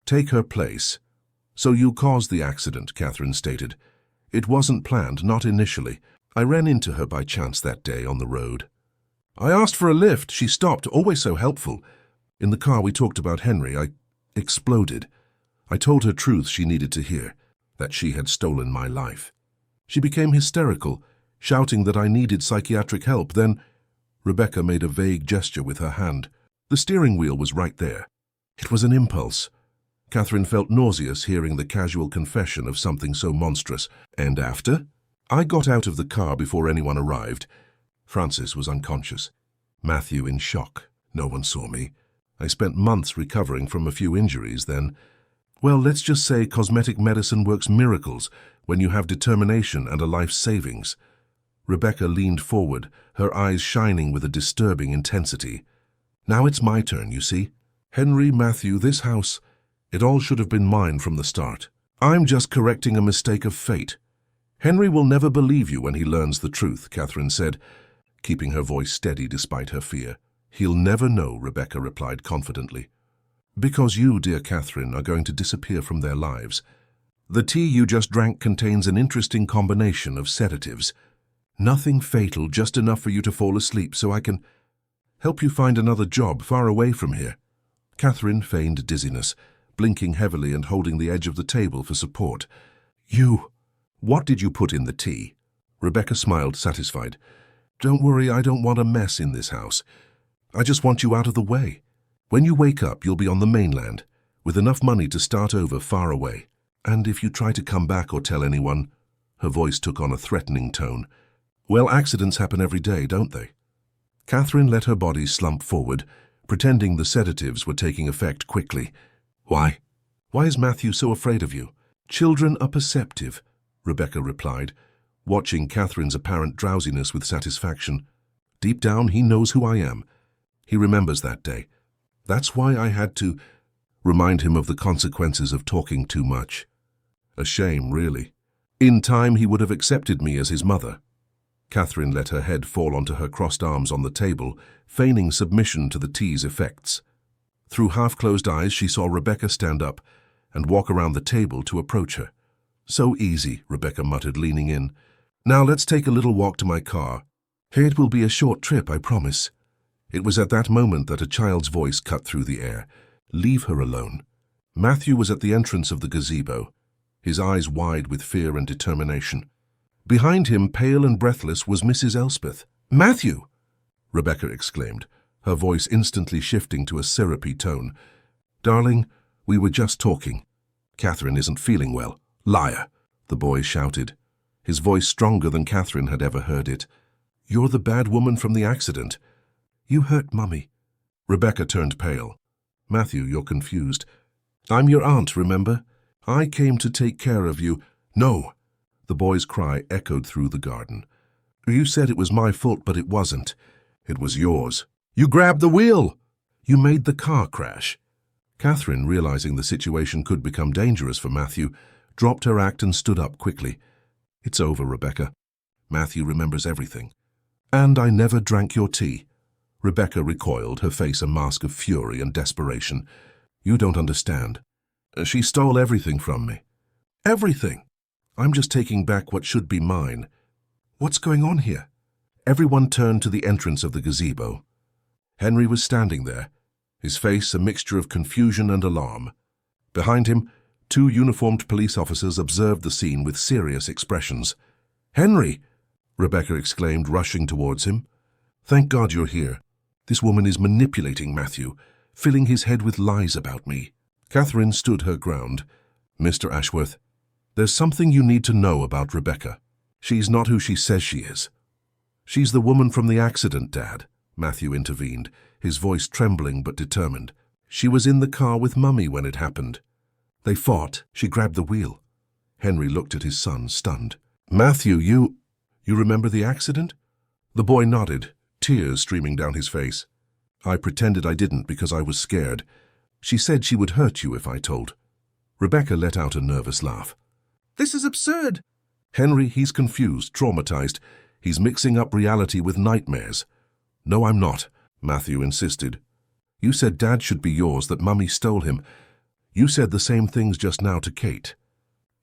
take her place, "So you caused the accident," Catherine stated. "It wasn't planned, not initially. I ran into her by chance that day on the road. I asked for a lift. She stopped, always so helpful. In the car we talked about Henry. I exploded. I told her truth she needed to hear, that she had stolen my life. She became hysterical, shouting that I needed psychiatric help. Then Rebecca made a vague gesture with her hand. The steering wheel was right there. It was an impulse. Catherine felt nauseous hearing the casual confession of something so monstrous. And after? I got out of the car before anyone arrived. Francis was unconscious. Matthew in shock. No one saw me. I spent months recovering from a few injuries then. Well, let's just say cosmetic medicine works miracles when you have determination and a life savings. Rebecca leaned forward, her eyes shining with a disturbing intensity. Now it's my turn, you see. Henry, Matthew, this house, it all should have been mine from the start. I'm just correcting a mistake of fate. Henry will never believe you when he learns the truth, Catherine said, keeping her voice steady despite her fear. He'll never know, Rebecca replied confidently. Because you, dear Catherine, are going to disappear from their lives. The tea you just drank contains an interesting combination of sedatives. Nothing fatal, just enough for you to fall asleep so I can help you find another job far away from here. Catherine feigned dizziness, blinking heavily and holding the edge of the table for support. What did you put in the tea? Rebecca smiled, satisfied. Don't worry, I don't want a mess in this house. I just want you out of the way. When you wake up, you'll be on the mainland, with enough money to start over far away. And if you try to come back or tell anyone, her voice took on a threatening tone. Well, accidents happen every day, don't they? Catherine let her body slump forward, pretending the sedatives were taking effect quickly. Why? Why is Matthew so afraid of you? Children are perceptive, Rebecca replied, watching Catherine's apparent drowsiness with satisfaction. Deep down, he knows who I am. He remembers that day. That's why I had to remind him of the consequences of talking too much. A shame, really. In time, he would have accepted me as his mother. Catherine let her head fall onto her crossed arms on the table, feigning submission to the tea's effects. Through half-closed eyes, she saw Rebecca stand up and walk around the table to approach her. So easy, Rebecca muttered, leaning in. Now let's take a little walk to my car. It will be a short trip, I promise. It was at that moment that a child's voice cut through the air. Leave her alone. Matthew was at the entrance of the gazebo, his eyes wide with fear and determination. Behind him, pale and breathless, was Mrs. Elspeth. Matthew! Rebecca exclaimed, her voice instantly shifting to a syrupy tone. Darling, we were just talking. Catherine isn't feeling well. Liar, the boy shouted, his voice stronger than Catherine had ever heard it. You're the bad woman from the accident. You hurt Mummy. Rebecca turned pale. Matthew, you're confused. I'm your aunt, remember? I came to take care of you. No. The boy's cry echoed through the garden. You said it was my fault, but it wasn't. It was yours. You grabbed the wheel. You made the car crash. Catherine, realizing the situation could become dangerous for Matthew, dropped her act and stood up quickly. It's over, Rebecca. Matthew remembers everything. And I never drank your tea. Rebecca recoiled, her face a mask of fury and desperation. You don't understand. She stole everything from me. Everything. I'm just taking back what should be mine. What's going on here? Everyone turned to the entrance of the gazebo. Henry was standing there, his face a mixture of confusion and alarm. Behind him, two uniformed police officers observed the scene with serious expressions. Henry! Rebecca exclaimed, rushing towards him. Thank God you're here. This woman is manipulating Matthew, filling his head with lies about me. Catherine stood her ground. Mr. Ashworth, there's something you need to know about Rebecca. She's not who she says she is. She's the woman from the accident, Dad, Matthew intervened, his voice trembling but determined. She was in the car with Mummy when it happened. They fought. She grabbed the wheel. Henry looked at his son, stunned. Matthew, you remember the accident? The boy nodded, tears streaming down his face. I pretended I didn't because I was scared. She said she would hurt you if I told. Rebecca let out a nervous laugh. This is absurd. Henry, he's confused, traumatized. He's mixing up reality with nightmares. No, I'm not, Matthew insisted. You said Dad should be yours, that Mummy stole him. You said the same things just now to Kate.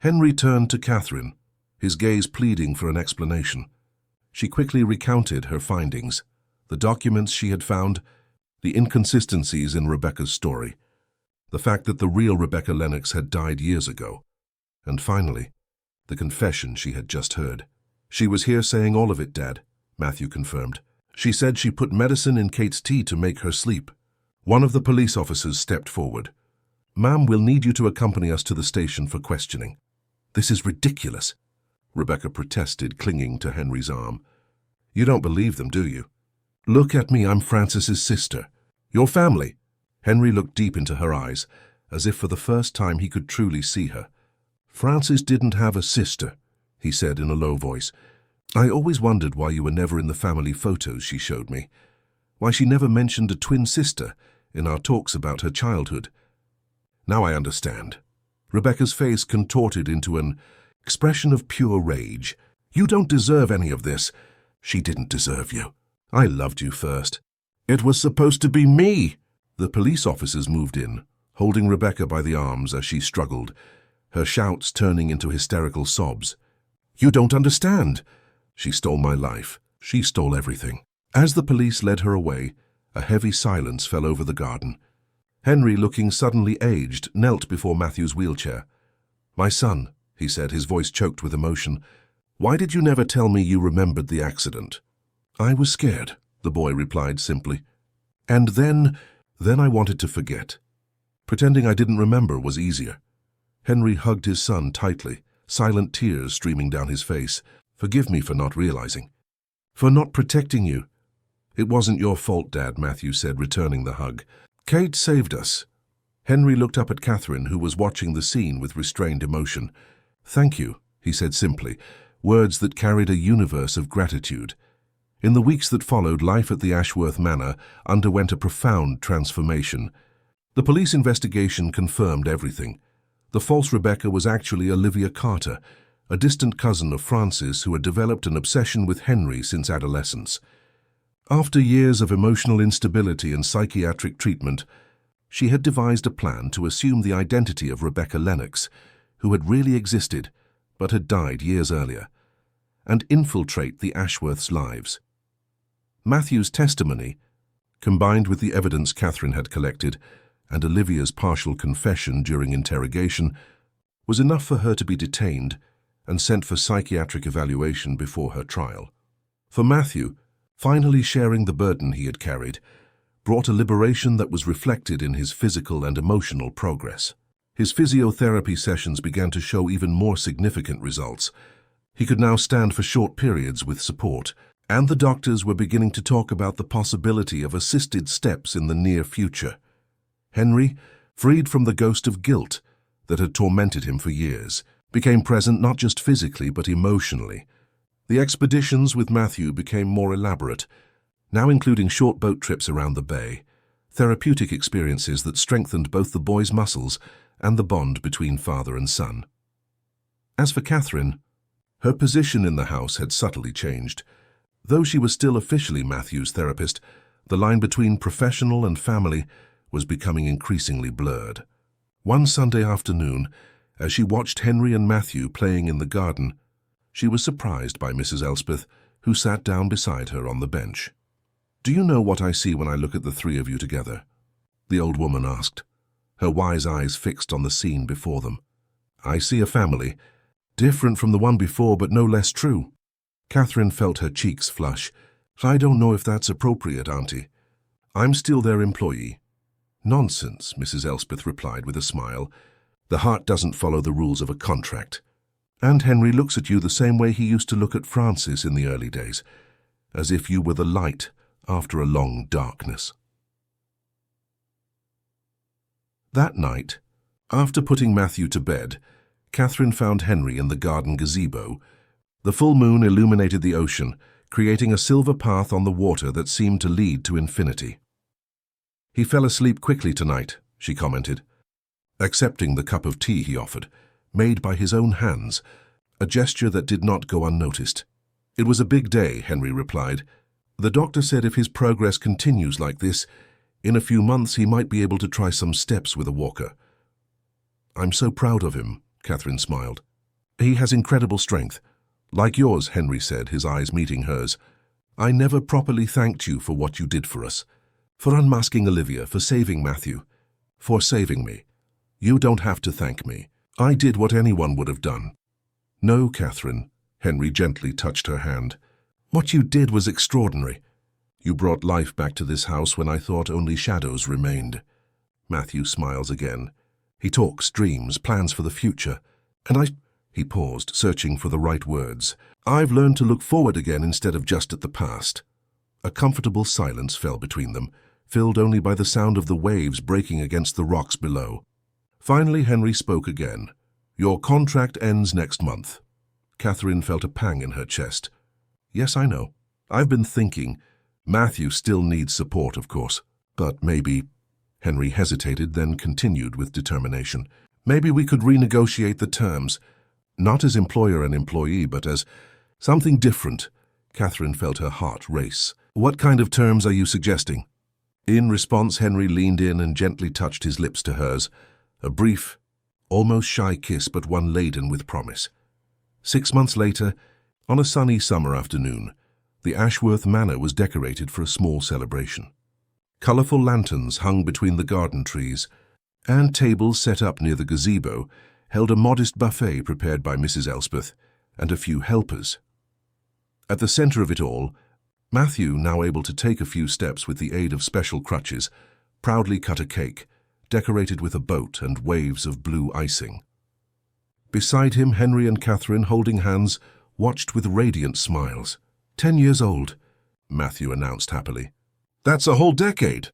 Henry turned to Catherine, his gaze pleading for an explanation. She quickly recounted her findings, the documents she had found, the inconsistencies in Rebecca's story, the fact that the real Rebecca Lennox had died years ago, and finally, the confession she had just heard. "She was here saying all of it, Dad," Matthew confirmed. "She said she put medicine in Kate's tea to make her sleep." One of the police officers stepped forward. "Ma'am, we'll need you to accompany us to the station for questioning." "This is ridiculous," Rebecca protested, clinging to Henry's arm. "You don't believe them, do you? Look at me, I'm Francis's sister. Your family." Henry looked deep into her eyes, as if for the first time he could truly see her. "Francis didn't have a sister," he said in a low voice. "I always wondered why you were never in the family photos she showed me. Why she never mentioned a twin sister in our talks about her childhood. Now I understand." Rebecca's face contorted into an expression of pure rage. "You don't deserve any of this." "She didn't deserve you. I loved you first." "It was supposed to be me." The police officers moved in, holding Rebecca by the arms as she struggled, her shouts turning into hysterical sobs. "You don't understand. She stole my life. She stole everything." As the police led her away, a heavy silence fell over the garden. Henry, looking suddenly aged, knelt before Matthew's wheelchair. "My son," he said, his voice choked with emotion, "why did you never tell me you remembered the accident?" "I was scared," the boy replied simply. "And then I wanted to forget. Pretending I didn't remember was easier." Henry hugged his son tightly, silent tears streaming down his face. "Forgive me for not realizing. For not protecting you." "It wasn't your fault, Dad," Matthew said, returning the hug. "Kate saved us." Henry looked up at Catherine, who was watching the scene with restrained emotion. "Thank you," he said simply, words that carried a universe of gratitude. In the weeks that followed, life at the Ashworth Manor underwent a profound transformation. The police investigation confirmed everything. The false Rebecca was actually Olivia Carter, a distant cousin of Francis who had developed an obsession with Henry since adolescence. After years of emotional instability and psychiatric treatment, she had devised a plan to assume the identity of Rebecca Lennox, who had really existed but had died years earlier, and infiltrate the Ashworths' lives. Matthew's testimony, combined with the evidence Catherine had collected and Olivia's partial confession during interrogation, was enough for her to be detained and sent for psychiatric evaluation before her trial. For Matthew, finally sharing the burden he had carried brought a liberation that was reflected in his physical and emotional progress. His physiotherapy sessions began to show even more significant results. He could now stand for short periods with support, and the doctors were beginning to talk about the possibility of assisted steps in the near future. Henry, freed from the ghost of guilt that had tormented him for years, became present not just physically but emotionally. The expeditions with Matthew became more elaborate, now including short boat trips around the bay, therapeutic experiences that strengthened both the boy's muscles and the bond between father and son. As for Catherine, her position in the house had subtly changed. Though she was still officially Matthew's therapist, the line between professional and family was becoming increasingly blurred. One Sunday afternoon, as she watched Henry and Matthew playing in the garden, she was surprised by Mrs. Elspeth, who sat down beside her on the bench. "Do you know what I see when I look at the three of you together?" the old woman asked, her wise eyes fixed on the scene before them. "I see a family, different from the one before but no less true." Catherine felt her cheeks flush. "I don't know if that's appropriate, Auntie. I'm still their employee." "Nonsense," Mrs. Elspeth replied with a smile. "The heart doesn't follow the rules of a contract. And Henry looks at you the same way he used to look at Francis in the early days, as if you were the light after a long darkness." That night, after putting Matthew to bed, Catherine found Henry in the garden gazebo. The full moon illuminated the ocean, creating a silver path on the water that seemed to lead to infinity. "He fell asleep quickly tonight," she commented, accepting the cup of tea he offered, made by his own hands, a gesture that did not go unnoticed. "It was a big day," Henry replied. "The doctor said if his progress continues like this, in a few months he might be able to try some steps with a walker." "I'm so proud of him," Catherine smiled. He has incredible strength. Like yours, Henry said, his eyes meeting hers. I never properly thanked you for what you did for us. For unmasking Olivia, for saving Matthew. For saving me. You don't have to thank me. I did what anyone would have done. No, Catherine. Henry gently touched her hand. What you did was extraordinary. You brought life back to this house when I thought only shadows remained. Matthew smiles again. He talks, dreams, plans for the future. And He paused, searching for the right words. I've learned to look forward again instead of just at the past. A comfortable silence fell between them, filled only by the sound of the waves breaking against the rocks below. Finally, Henry spoke again. Your contract ends next month. Catherine felt a pang in her chest. Yes, I know. I've been thinking. Matthew still needs support, of course. But maybe... Henry hesitated, then continued with determination. Maybe we could renegotiate the terms. Not as employer and employee, but as something different. Catherine felt her heart race. What kind of terms are you suggesting? In response, Henry leaned in and gently touched his lips to hers. A brief, almost shy kiss, but one laden with promise. 6 months later, on a sunny summer afternoon, the Ashworth Manor was decorated for a small celebration. Colourful lanterns hung between the garden trees, and tables set up near the gazebo held a modest buffet prepared by Mrs. Elspeth and a few helpers. At the centre of it all, Matthew, now able to take a few steps with the aid of special crutches, proudly cut a cake, decorated with a boat and waves of blue icing. Beside him, Henry and Catherine, holding hands, watched with radiant smiles. 10 years old, Matthew announced happily. That's a whole decade.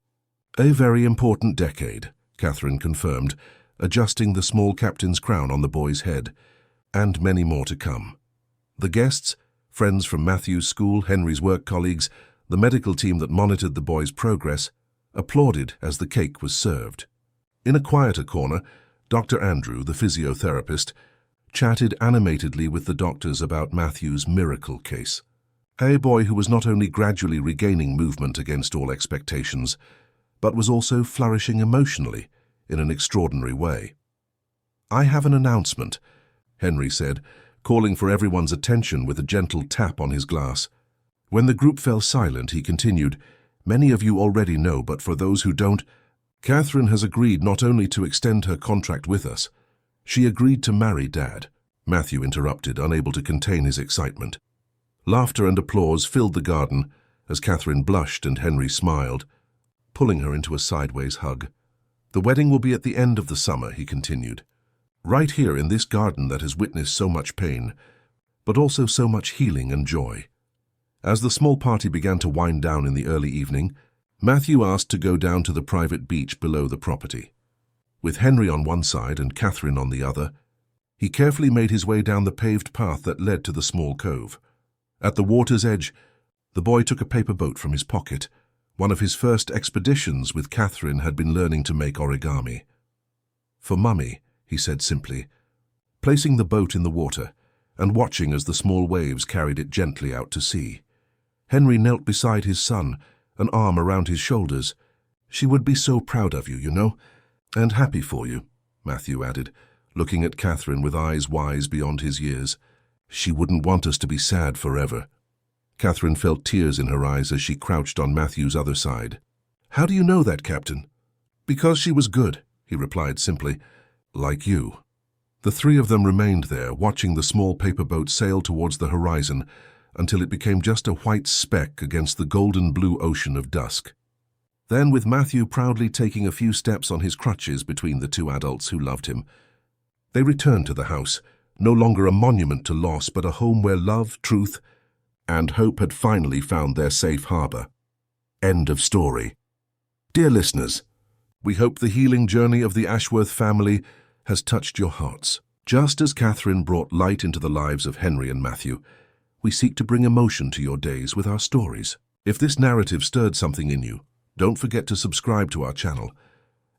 A very important decade, Catherine confirmed, adjusting the small captain's crown on the boy's head, and many more to come. The guests, friends from Matthew's school, Henry's work colleagues, the medical team that monitored the boy's progress, applauded as the cake was served. In a quieter corner, Dr. Andrew, the physiotherapist, chatted animatedly with the doctors about Matthew's miracle case. A boy who was not only gradually regaining movement against all expectations, but was also flourishing emotionally in an extraordinary way. I have an announcement, Henry said, calling for everyone's attention with a gentle tap on his glass. When the group fell silent, he continued, Many of you already know, but for those who don't, Catherine has agreed not only to extend her contract with us, she agreed to marry Dad. Matthew interrupted, unable to contain his excitement. Laughter and applause filled the garden as Catherine blushed and Henry smiled, pulling her into a sideways hug. The wedding will be at the end of the summer, he continued. Right here in this garden that has witnessed so much pain, but also so much healing and joy. As the small party began to wind down in the early evening, Matthew asked to go down to the private beach below the property. With Henry on one side and Catherine on the other, he carefully made his way down the paved path that led to the small cove. At the water's edge, the boy took a paper boat from his pocket. One of his first expeditions with Catherine had been learning to make origami. For Mummy, he said simply, placing the boat in the water and watching as the small waves carried it gently out to sea. Henry knelt beside his son, an arm around his shoulders. She would be so proud of you, you know, and happy for you, Matthew added, looking at Catherine with eyes wise beyond his years. She wouldn't want us to be sad forever. Catherine felt tears in her eyes as she crouched on Matthew's other side. How do you know that, Captain? Because she was good, he replied simply, like you. The three of them remained there, watching the small paper boat sail towards the horizon until it became just a white speck against the golden-blue ocean of dusk. Then, with Matthew proudly taking a few steps on his crutches between the two adults who loved him, they returned to the house, no longer a monument to loss, but a home where love, truth, and hope had finally found their safe harbor. End of story. Dear listeners, we hope the healing journey of the Ashworth family has touched your hearts. Just as Catherine brought light into the lives of Henry and Matthew, we seek to bring emotion to your days with our stories. If this narrative stirred something in you, don't forget to subscribe to our channel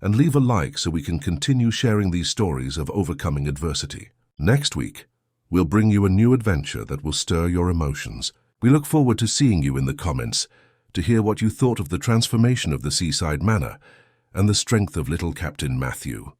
and leave a like so we can continue sharing these stories of overcoming adversity. Next week, we'll bring you a new adventure that will stir your emotions. We look forward to seeing you in the comments to hear what you thought of the transformation of the seaside manor and the strength of little Captain Matthew.